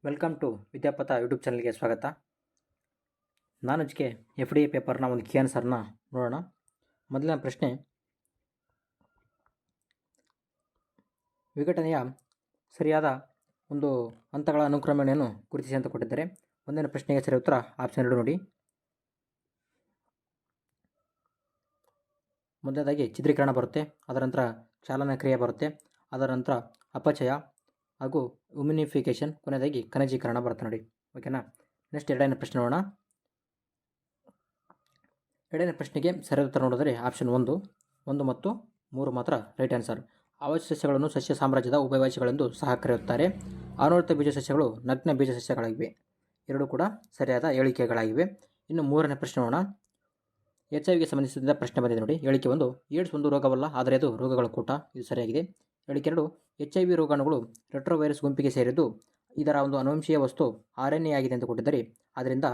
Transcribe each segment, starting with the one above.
Welcome to ವಿದ್ಯಾಪಥ YouTube ಚಾನಲ್ಗೆ ಸ್ವಾಗತ. ನಾನು ಅದಕ್ಕೆ FD ಪೇಪರ್ನ ಒಂದು ಕೀ ಆನ್ಸರ್ನ ನೋಡೋಣ. ಮೊದಲನೇ ಪ್ರಶ್ನೆ, ವಿಘಟನೆಯ ಸರಿಯಾದ ಒಂದು ಹಂತಗಳ ಅನುಕ್ರಮಣೆಯನ್ನು ಗುರುತಿಸಿ ಅಂತ ಕೊಟ್ಟಿದ್ದಾರೆ. ಒಂದನೇ ಪ್ರಶ್ನೆಗೆ ಸರಿ ಉತ್ತರ ಆಪ್ಷನ್ 2 ನೋಡಿ. ಮೊದಲನೇದಾಗಿ ಚಿತ್ರೀಕರಣ ಬರುತ್ತೆ, ಅದರ ನಂತರ ಚಾಲನಾ ಕ್ರಿಯೆ ಬರುತ್ತೆ, ಅದರ ನಂತರ ಅಪಚಯ ಹಾಗೂ ಉಮಿನಿಫಿಕೇಶನ್, ಕೊನೆಯದಾಗಿ ಖನಿಜೀಕರಣ ಬರುತ್ತೆ ನೋಡಿ. ಓಕೆನಾ. ನೆಕ್ಸ್ಟ್ ಎರಡನೇ ಪ್ರಶ್ನೆ ನೋಡೋಣ. ಎರಡನೇ ಪ್ರಶ್ನೆಗೆ ಸರಿಯಾದ ಉತ್ತರ ನೋಡಿದರೆ ಆಪ್ಷನ್ 1 ಮತ್ತು 3 ಮಾತ್ರ ರೈಟ್ ಆನ್ಸರ್. ಆವಾಸ ಸಸ್ಯಗಳನ್ನು ಸಸ್ಯ ಸಾಮ್ರಾಜ್ಯದ ಉಭಯವಾಸಿಗಳೆಂದು ಸಹ ಕರೆಯುತ್ತಾರೆ. ಅನುವೃತ್ತ ಬೀಜ ಸಸ್ಯಗಳು ನಗ್ನ ಬೀಜ ಸಸ್ಯಗಳಾಗಿವೆ. ಎರಡೂ ಕೂಡ ಸರಿಯಾದ ಹೇಳಿಕೆಗಳಾಗಿವೆ. ಇನ್ನು ಮೂರನೇ ಪ್ರಶ್ನೆ ನೋಡೋಣ. HIV ಸಂಬಂಧಿಸಿದ ಪ್ರಶ್ನೆ ಬಂದಿದೆ ನೋಡಿ. ಹೇಳಿಕೆ 1, ಏಡ್ಸ್ ಒಂದು ರೋಗವಲ್ಲ, ಆದರೆ ಅದು ರೋಗಗಳ ಕೂಟ. ಇದು ಸರಿಯಾಗಿದೆ. ಹೇಳಿಕೆ 2, HIV ರೋಗಾಣುಗಳು ರೆಟ್ರೋವೈರಸ್ ಗುಂಪಿಗೆ ಸೇರಿದ್ದು ಇದರ ಒಂದು ಅನುವಂಶೀಯ ವಸ್ತು RNA ಆಗಿದೆ ಅಂತ ಕೊಟ್ಟಿದ್ದಾರೆ. ಆದ್ದರಿಂದ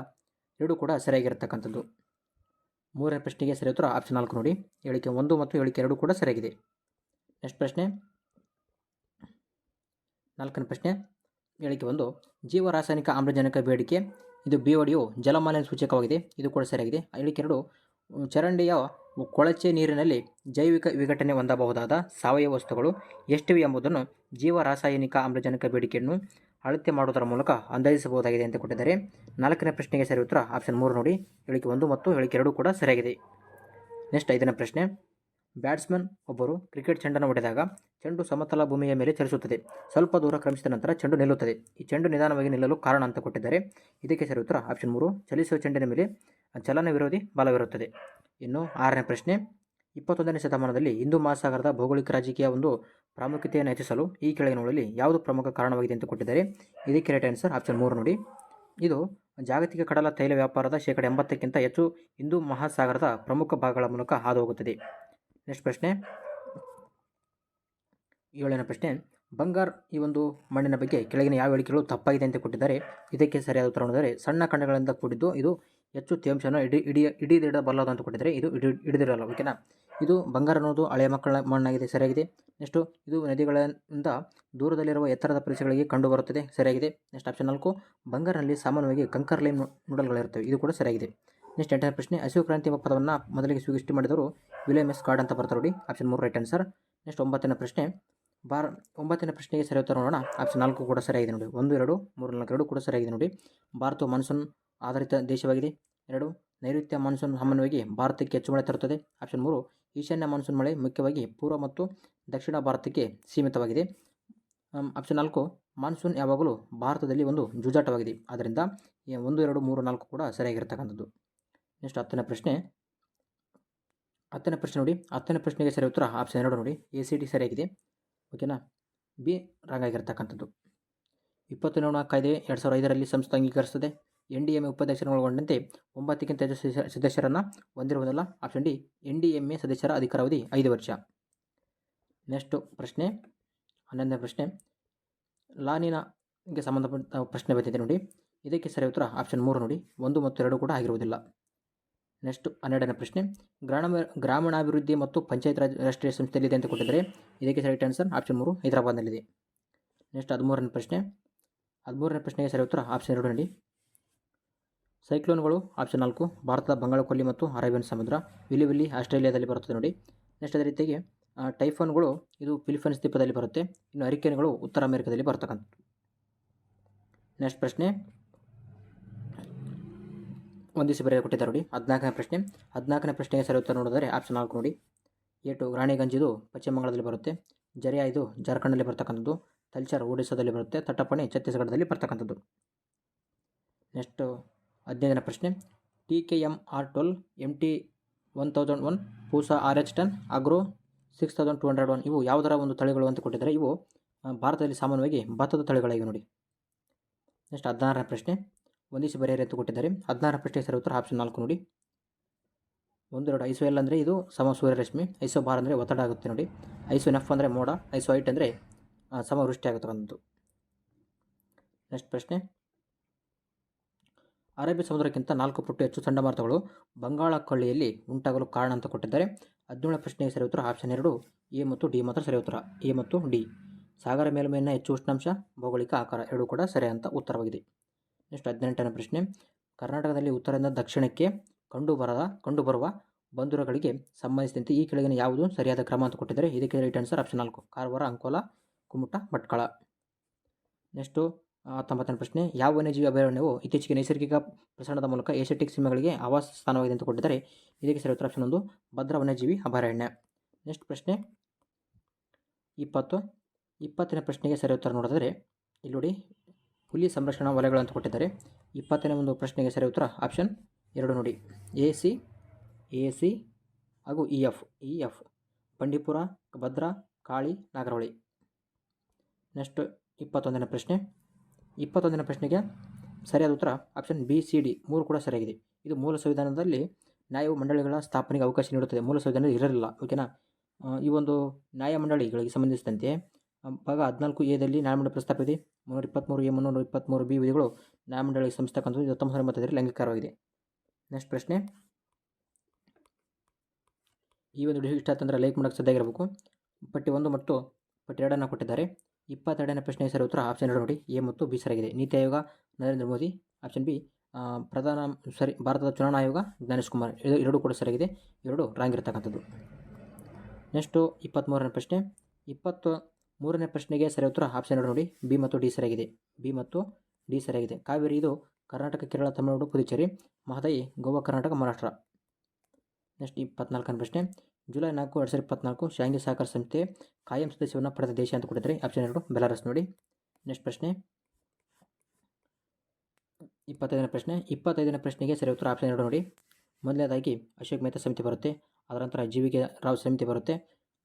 ಎರಡೂ ಕೂಡ ಸರಿಯಾಗಿರತಕ್ಕಂಥದ್ದು. ಮೂರನೇ ಪ್ರಶ್ನೆಗೆ ಸರಿ ಉತ್ತರ ಆಪ್ಷನ್ 4 ನೋಡಿ. ಹೇಳಿಕೆ 1 ಮತ್ತು ಹೇಳಿಕೆ 2 ಕೂಡ ಸರಿಯಾಗಿದೆ. ನೆಕ್ಸ್ಟ್ ಪ್ರಶ್ನೆ, ನಾಲ್ಕನೇ ಪ್ರಶ್ನೆ. ಹೇಳಿಕೆ 1, ಜೀವರಾಸಾಯನಿಕ ಆಮ್ಲಜನಕ ಬೇಡಿಕೆ, ಇದು BODಯು ಜಲಮಾಲಿನ್ಯ ಸೂಚಕವಾಗಿದೆ. ಇದು ಕೂಡ ಸರಿಯಾಗಿದೆ. ಹೇಳಿಕೆ 2, ಚರಂಡಿಯ ಕೊಳಚೆ ನೀರಿನಲ್ಲಿ ಜೈವಿಕ ವಿಘಟನೆ ಹೊಂದಬಹುದಾದ ಸಾವಯವ ವಸ್ತುಗಳು ಎಷ್ಟಿವೆ ಎಂಬುದನ್ನು ಜೀವರಾಸಾಯನಿಕ ಆಮ್ಲಜನಕ ಬೇಡಿಕೆಯನ್ನು ಅಳತೆ ಮಾಡುವುದರ ಮೂಲಕ ಅಂದಾಜಿಸಬಹುದಾಗಿದೆ ಅಂತ ಕೊಟ್ಟಿದ್ದಾರೆ. ನಾಲ್ಕನೇ ಪ್ರಶ್ನೆಗೆ ಸರಿ ಉತ್ತರ ಆಪ್ಷನ್ 3 ನೋಡಿ. ಹೇಳಿಕೆ 1 ಮತ್ತು ಹೇಳಿಕೆ 2 ಕೂಡ ಸರಿಯಾಗಿದೆ. ನೆಕ್ಸ್ಟ್ ಐದನೇ ಪ್ರಶ್ನೆ, ಬ್ಯಾಟ್ಸ್ಮನ್ ಒಬ್ಬರು ಕ್ರಿಕೆಟ್ ಚೆಂಡನ್ನು ಹೊಡೆದಾಗ ಚೆಂಡು ಸಮತಲ ಭೂಮಿಯ ಮೇಲೆ ಚಲಿಸುತ್ತದೆ. ಸ್ವಲ್ಪ ದೂರ ಕ್ರಮಿಸಿದ ನಂತರ ಚೆಂಡು ನಿಲ್ಲುತ್ತದೆ. ಈ ಚೆಂಡು ನಿಧಾನವಾಗಿ ನಿಲ್ಲಲು ಕಾರಣ ಅಂತ ಕೊಟ್ಟಿದ್ದಾರೆ. ಇದಕ್ಕೆ ಸರಿ ಉತ್ತರ ಆಪ್ಷನ್ 3, ಚಲಿಸುವ ಚೆಂಡಿನ ಮೇಲೆ ಚಲನ ವಿರೋಧಿ ಬಲವಿರುತ್ತದೆ. ಇನ್ನು ಆರನೇ ಪ್ರಶ್ನೆ, 21ನೇ ಶತಮಾನದಲ್ಲಿ ಹಿಂದೂ ಮಹಾಸಾಗರದ ಭೌಗೋಳಿಕ ರಾಜಕೀಯ ಒಂದು ಪ್ರಾಮುಖ್ಯತೆಯನ್ನು ಹೆಚ್ಚಿಸಲು ಈ ಕೆಳಗಿನವುಗಳಲ್ಲಿ ಯಾವುದು ಪ್ರಮುಖ ಕಾರಣವಾಗಿದೆ ಅಂತ ಕೊಟ್ಟಿದ್ದಾರೆ. ಇದಕ್ಕೆ ರೈಟ್ ಆನ್ಸರ್ ಆಪ್ಷನ್ 3 ನೋಡಿ. ಇದು ಜಾಗತಿಕ ಕಡಲ ತೈಲ ವ್ಯಾಪಾರದ 80%ಕ್ಕಿಂತ ಹೆಚ್ಚು ಹಿಂದೂ ಮಹಾಸಾಗರದ ಪ್ರಮುಖ ಭಾಗಗಳ ಮೂಲಕ ಹಾದು ಹೋಗುತ್ತದೆ. ನೆಕ್ಸ್ಟ್ ಪ್ರಶ್ನೆ, ಏಳನೇ ಪ್ರಶ್ನೆ, ಬಂಗಾರ್ ಈ ಒಂದು ಮಣ್ಣಿನ ಬಗ್ಗೆ ಕೆಳಗಿನ ಯಾವ ಹೇಳಿಕೆಗಳು ತಪ್ಪಾಗಿದೆ ಅಂತ ಕೊಟ್ಟಿದ್ದಾರೆ. ಇದಕ್ಕೆ ಸರಿಯಾದ ಉತ್ತರ ನೋಡಿದರೆ ಸಣ್ಣ ಖಂಡಗಳಿಂದ ಕೂಡಿದ್ದು ಇದು ಹೆಚ್ಚು ತೇವಾಂಶವನ್ನು ಹಿಡಿದಿಡಬಲ್ಲದು ಅಂತ ಕೊಟ್ಟಿದ್ದಾರೆ. ಇದು ಹಿಡಿದಿರಲ್ಲ. ಓಕೆನಾ. ಇದು ಬಂಗಾರ ಅನ್ನೋದು ಹಳೆಯ ಮಕ್ಕಳ ಮಣ್ಣಾಗಿದೆ. ಸರಿಯಾಗಿದೆ. ನೆಕ್ಸ್ಟು ಇದು ನದಿಗಳಿಂದ ದೂರದಲ್ಲಿರುವ ಎತ್ತರದ ಪ್ರದೇಶಗಳಿಗೆ ಕಂಡುಬರುತ್ತದೆ. ಸರಿಯಾಗಿದೆ. ನೆಕ್ಸ್ಟ್ ಆಪ್ಷನ್ 4, ಬಂಗಾರನಲ್ಲಿ ಸಾಮಾನ್ಯವಾಗಿ ಕಂಕರ್ ಲೈಮ್ ನೂಡಲ್ಗಳಿರುತ್ತವೆ. ಇದು ಕೂಡ ಸರಿಯಾಗಿದೆ. ನೆಕ್ಸ್ಟ್ 8ನೇ ಪ್ರಶ್ನೆ, ಹಸಿರು ಕ್ರಾಂತಿ ಎಂಬ ಪದವನ್ನು ಮೊದಲಿಗೆ ಸೃಷ್ಟಿ ಮಾಡಿದವರು ವಿಲಿಯಂ ಎಸ್ ಕಾರ್ಡ್ ಅಂತ ಬರ್ತಾರೆ ನೋಡಿ. Option 3 right answer. ನೆಕ್ಸ್ಟ್ 9ನೇ ಪ್ರಶ್ನೆ, 9ನೇ ಪ್ರಶ್ನೆಗೆ ಸರಿ ಉತ್ತರ ನೋಡೋಣ. ಆಪ್ಷನ್ 4 ಕೂಡ ಸರಿಯಾಗಿದೆ ನೋಡಿ. 1, 2, 3, 4 ಎರಡೂ ಕೂಡ ಸರಿಯಾಗಿದೆ ನೋಡಿ. ಭಾರತವು ಮಾನ್ಸೂನ್ ಆಧಾರಿತ ದೇಶವಾಗಿದೆ. 2, ನೈಋತ್ಯ ಮಾನ್ಸೂನ್ ಸಾಮಾನ್ಯವಾಗಿ ಭಾರತಕ್ಕೆ ಹೆಚ್ಚು ಮಳೆ ತರುತ್ತದೆ. ಆಪ್ಷನ್ 3, ಈಶಾನ್ಯ ಮಾನ್ಸೂನ್ ಮಳೆ ಮುಖ್ಯವಾಗಿ ಪೂರ್ವ ಮತ್ತು ದಕ್ಷಿಣ ಭಾರತಕ್ಕೆ ಸೀಮಿತವಾಗಿದೆ. ಆಪ್ಷನ್ 4, ಮಾನ್ಸೂನ್ ಯಾವಾಗಲೂ ಭಾರತದಲ್ಲಿ ಒಂದು ಜೂಜಾಟವಾಗಿದೆ. ಆದ್ದರಿಂದ 1, 2, 3, 4 ಕೂಡ ಸರಿಯಾಗಿರ್ತಕ್ಕಂಥದ್ದು. ನೆಕ್ಸ್ಟ್ 10ನೇ ಪ್ರಶ್ನೆ ನೋಡಿ. 10ನೇ ಪ್ರಶ್ನೆಗೆ ಸರಿ ಉತ್ತರ ಆಪ್ಷನ್ 2 ನೋಡಿ. ACD ಸರಿಯಾಗಿದೆ. ಓಕೆನಾ. B ರಾಂಗ್ ಆಗಿರ್ತಕ್ಕಂಥದ್ದು. 24 ಕಾಯ್ದೆ 2005ರಲ್ಲಿ ಸಂಸ್ಥೆ ಅಂಗೀಕರಿಸುತ್ತದೆ. NDMA ಉಪಾಧ್ಯಕ್ಷರನ್ನು ಒಳಗೊಂಡಂತೆ 9ಕ್ಕಿಂತ ಹೆಚ್ಚು ಸದಸ್ಯರನ್ನು ಹೊಂದಿರುವುದಿಲ್ಲ. ಆಪ್ಷನ್ D, NDMA ಸದಸ್ಯರ ಅಧಿಕಾರಾವಧಿ 5 ವರ್ಷ. ನೆಕ್ಸ್ಟ್ ಪ್ರಶ್ನೆ 11ನೇ ಪ್ರಶ್ನೆ, ಲಾನಿನಾಗೆ ಸಂಬಂಧಪಟ್ಟ ಪ್ರಶ್ನೆ ಬಂದಿದೆ ನೋಡಿ. ಇದಕ್ಕೆ ಸರಿ ಉತ್ತರ ಆಪ್ಷನ್ 3 ನೋಡಿ. 1 ಮತ್ತು 2 ಕೂಡ ಆಗಿರುವುದಿಲ್ಲ. ನೆಕ್ಸ್ಟ್ 12ನೇ ಪ್ರಶ್ನೆ, ಗ್ರಾಮೀಣಾಭಿವೃದ್ಧಿ ಮತ್ತು ಪಂಚಾಯತ್ ರಾಜ್ ರಾಷ್ಟ್ರೀಯ ಸಂಸ್ಥೆಯಲ್ಲಿದೆ ಅಂತ ಕೊಟ್ಟಿದ್ದಾರೆ. ಇದಕ್ಕೆ ರೈಟ್ ಆನ್ಸರ್ ಆಪ್ಷನ್ 3, ಹೈದರಾಬಾದ್ನಲ್ಲಿದೆ. ನೆಕ್ಸ್ಟ್ 13ನೇ ಪ್ರಶ್ನೆ, 13ನೇ ಪ್ರಶ್ನೆಗೆ ಸರಿ ಉತ್ತರ ಆಪ್ಷನ್ 2 ನೋಡಿ. ಸೈಕ್ಲೋನ್ಗಳು ಆಪ್ಷನ್ 4, ಭಾರತದ ಬಂಗಾಳಕೊಲ್ಲಿ ಮತ್ತು ಅರೇಬಿಯನ್ ಸಮುದ್ರ. ವಿಲಿ ಆಸ್ಟ್ರೇಲಿಯಾದಲ್ಲಿ ಬರುತ್ತದೆ ನೋಡಿ. ನೆಕ್ಸ್ಟ್ ಅದೇ ರೀತಿಯಾಗಿ ಟೈಫೋನ್ಗಳು ಇದು ಫಿಲಿಪೈನ್ಸ್ ದ್ವೀಪದಲ್ಲಿ ಬರುತ್ತೆ. ಇನ್ನು ಹರಿಕೇನ್ಗಳು ಉತ್ತರ ಅಮೆರಿಕದಲ್ಲಿ ಬರ್ತಕ್ಕಂಥದ್ದು. ನೆಕ್ಸ್ಟ್ ಪ್ರಶ್ನೆ ಒಂದಿಸಿ ಬರೆಯ ಕೊಟ್ಟಿದ್ದಾರೆ ನೋಡಿ. 14ನೇ ಪ್ರಶ್ನೆ. 14ನೇ ಪ್ರಶ್ನೆಗೆ ಸರಿ ಉತ್ತರ ನೋಡಿದರೆ ಆಪ್ಷನ್ 4 ನೋಡಿ. A2, ರಾಣಿಗಂಜ್ ಇದು ಪಶ್ಚಿಮ ಬಂಗಾಳದಲ್ಲಿ ಬರುತ್ತೆ. ಜರಿಯಾ ಇದು ಜಾರ್ಖಂಡಲ್ಲಿ ಬರ್ತಕ್ಕಂಥದ್ದು. ತಲ್ಚಾರ್ ಒಡಿಸ್ಸಾದಲ್ಲಿ ಬರುತ್ತೆ. ತಟ್ಟಪಣಿ ಛತ್ತೀಸ್ಗಢದಲ್ಲಿ ಬರ್ತಕ್ಕಂಥದ್ದು. ನೆಕ್ಸ್ಟ್ 15ನೇ ಪ್ರಶ್ನೆ, TKMR12, MT1001, Pusa RH10, agro 6201 ಇವು ಯಾವುದರ ಒಂದು ತಳಿಗಳು ಅಂತ ಕೊಟ್ಟಿದ್ದಾರೆ. ಇವು ಭಾರತದಲ್ಲಿ ಸಾಮಾನ್ಯವಾಗಿ ಭತ್ತದ ತಳಿಗಳಾಗಿವೆ ನೋಡಿ. ನೆಕ್ಸ್ಟ್ 16ನೇ ಪ್ರಶ್ನೆ, ಒಂದಿಸಿ ಬರೆಯರಿ ಅಂತ ಕೊಟ್ಟಿದ್ದಾರೆ. 16ನೇ ಪ್ರಶ್ನೆಗೆ ಸರಿ ಉತ್ತರ ಆಪ್ಷನ್ 4 ನೋಡಿ. 1, 2 ISO L ಅಂದರೆ ಇದು ಸಮ ಸೂರ್ಯರಶ್ಮಿ. ISO ಬಾರ್ ಅಂದರೆ ಒತ್ತಡ ಆಗುತ್ತೆ ನೋಡಿ. ISO NF ಅಂದರೆ ಮೋಡ. ISO HIT ಅಂದರೆ ಸಮವೃಷ್ಟಿ ಆಗುತ್ತಕ್ಕಂಥದ್ದು. ನೆಕ್ಸ್ಟ್ ಪ್ರಶ್ನೆ, ಅರೇಬಿಯಾ ಸಮುದ್ರಕ್ಕಿಂತ 4 ಪಟ್ಟು ಹೆಚ್ಚು ಚಂಡಮಾರುತಗಳು ಬಂಗಾಳ ಕೊಳ್ಳಿಯಲ್ಲಿ ಉಂಟಾಗಲು ಕಾರಣ ಅಂತ ಕೊಟ್ಟಿದ್ದಾರೆ. 17ನೇ ಪ್ರಶ್ನೆಗೆ ಸರಿ ಉತ್ತರ ಆಪ್ಷನ್ 2, A ಮತ್ತು D ಮಾತ್ರ ಸರಿ ಉತ್ತರ. A ಮತ್ತು D ಸಾಗರ ಮೇಲ್ಮೈನ ಹೆಚ್ಚು ಉಷ್ಣಾಂಶ, ಭೌಗೋಳಿಕ ಆಕಾರ ಎರಡೂ ಕೂಡ ಸರಿಯಾದಂಥ ಉತ್ತರವಾಗಿದೆ. ನೆಕ್ಸ್ಟ್ 18ನೇ ಪ್ರಶ್ನೆ. ಕರ್ನಾಟಕದಲ್ಲಿ ಉತ್ತರದಿಂದ ದಕ್ಷಿಣಕ್ಕೆ ಕಂಡುಬರುವ ಬಂದರುಗಳಿಗೆ ಸಂಬಂಧಿಸಿದಂತೆ ಈ ಕೆಳಗಿನ ಯಾವುದು ಸರಿಯಾದ ಕ್ರಮ ಅಂತ ಕೊಟ್ಟಿದ್ದಾರೆ. ಇದಕ್ಕೆ right answer option 4 Karwar, Ankola, Kumta, Bhatkal. Next 19ನೇ ಪ್ರಶ್ನೆ. ಯಾವ ವನ್ಯಜೀವಿ ಅಭಯಾರಣ್ಯವು ಇತ್ತೀಚೆಗೆ ನೈಸರ್ಗಿಕ ಪ್ರಸರಣದ ಮೂಲಕ ಏಷ್ಯಾಟಿಕ್ ಸೀಮೆಗಳಿಗೆ ಆವಾಸ ಸ್ಥಾನವಾಗಿದೆ ಅಂತ ಕೊಟ್ಟಿದ್ದಾರೆ. ಇದಕ್ಕೆ ಸರಿ ಉತ್ತರ ಆಪ್ಷನ್ 1 ಭದ್ರಾ ವನ್ಯಜೀವಿ ಅಭಯಾರಣ್ಯ. ನೆಕ್ಸ್ಟ್ ಪ್ರಶ್ನೆ 20ನೇ ಪ್ರಶ್ನೆಗೆ ಸರಿ ಉತ್ತರ ನೋಡಿದರೆ ಇಲ್ಲಿ ನೋಡಿ ಹುಲಿ ಸಂರಕ್ಷಣಾ ವಲಯಗಳು ಅಂತ ಕೊಟ್ಟಿದ್ದಾರೆ. 20ನೇ ಒಂದು ಪ್ರಶ್ನೆಗೆ ಸರಿ ಉತ್ತರ ಆಪ್ಷನ್ 2 ನೋಡಿ ಎ ಸಿ ಹಾಗೂ E F Bandipur, Bhadra, Kali, Nagarahole. Next 21ನೇ ಪ್ರಶ್ನೆ. 21ನೇ ಪ್ರಶ್ನೆಗೆ ಸರಿಯಾದ ಉತ್ತರ ಆಪ್ಷನ್ ಬಿ, ಸಿ, ಡಿ 3 ಕೂಡ ಸರಿಯಾಗಿದೆ. ಇದು ಮೂಲ ಸಂವಿಧಾನದಲ್ಲಿ ನ್ಯಾಯ ಮಂಡಳಿಗಳ ಸ್ಥಾಪನೆಗೆ ಅವಕಾಶ ನೀಡುತ್ತದೆ. ಮೂಲ ಸಂವಿಧಾನದಲ್ಲಿ ಇರಲಿಲ್ಲ. ಓಕೆನಾ. ಈ ಒಂದು ನ್ಯಾಯಮಂಡಳಿಗಳಿಗೆ ಸಂಬಂಧಿಸಿದಂತೆ ಭಾಗ 14A ನ್ಯಾಯಮಂಡಳಿ ಪ್ರಸ್ತಾಪ ಇದೆ. 323A, 323B ವಿಧಿಗಳು ನ್ಯಾಯಮಂಡಳಿಗೆ ಸಂಸ್ಥಕ್ಕಂಥದ್ದು 1985 ಲೈಂಗಿಕರವಾಗಿದೆ. ನೆಕ್ಸ್ಟ್ ಪ್ರಶ್ನೆ. ಈ ಒಂದು ಇಷ್ಟ ಆತಂದ್ರೆ ಲೈಕ್ ಮಾಡೋಕ್ಕೆ ಸದ್ದಾಗಿರಬೇಕು. ಪಟ್ಟಿ 1 ಮತ್ತು ಪಟ್ಟಿ 2 ಕೊಟ್ಟಿದ್ದಾರೆ. 22ನೇ ಪ್ರಶ್ನೆಗೆ ಸರಿ ಉತ್ತರ ಆಪ್ಷನ್ 2 ನೋಡಿ ಎ ಮತ್ತು ಬಿ ಸರಿಯಾಗಿದೆ. ನೀತಿ ಆಯೋಗ ನರೇಂದ್ರ ಮೋದಿ, ಆಪ್ಷನ್ ಬಿ ಭಾರತದ ಚುನಾವಣಾ ಆಯೋಗ ಜ್ಞಾನೇಶ್ ಕುಮಾರ್, ಎರಡೂ ಕೂಡ ಸರಿಯಾಗಿದೆ. ಎರಡು ರಾಂಗ್ ಇರತಕ್ಕಂಥದ್ದು. ನೆಕ್ಸ್ಟು 23ನೇ ಪ್ರಶ್ನೆ. 23ನೇ ಪ್ರಶ್ನೆಗೆ ಸರಿ ಉತ್ತರ ಆಪ್ಷನ್ 2 ನೋಡಿ ಬಿ ಮತ್ತು ಡಿ ಸರಿಯಾಗಿದೆ. ಕಾವೇರಿ ಇದು ಕರ್ನಾಟಕ, ಕೇರಳ, ತಮಿಳುನಾಡು, ಪುದುಚೇರಿ. ಮಹದಾಯಿ ಗೋವಾ, ಕರ್ನಾಟಕ, ಮಹಾರಾಷ್ಟ್ರ. ನೆಕ್ಸ್ಟ್ 24ನೇ ಪ್ರಶ್ನೆ. ಜುಲೈ 4, 2024 ಶಾಂಘೈ ಸಹಕಾರ ಸಂಸ್ಥೆ ಕಾಯಂ ಸದಸ್ಯವನ್ನು ಪಡೆದ ದೇಶ ಅಂತ ಕೊಟ್ಟಿದ್ದಾರೆ. ಆಪ್ಷನ್ 2 ಬೆಲಾರಸ್ ನೋಡಿ. ನೆಕ್ಸ್ಟ್ ಪ್ರಶ್ನೆ 25ನೇ ಪ್ರಶ್ನೆ. 25ನೇ ಪ್ರಶ್ನೆಗೆ ಸರಿ ಉತ್ತರ ಆಪ್ಷನ್ 2 ನೋಡಿ. ಮೊದಲನೇದಾಗಿ ಅಶೋಕ್ ಮೆಹ್ತಾ ಸಮಿತಿ ಬರುತ್ತೆ. ಅದರ ನಂತರ GVK ರಾವ್ ಸಮಿತಿ ಬರುತ್ತೆ.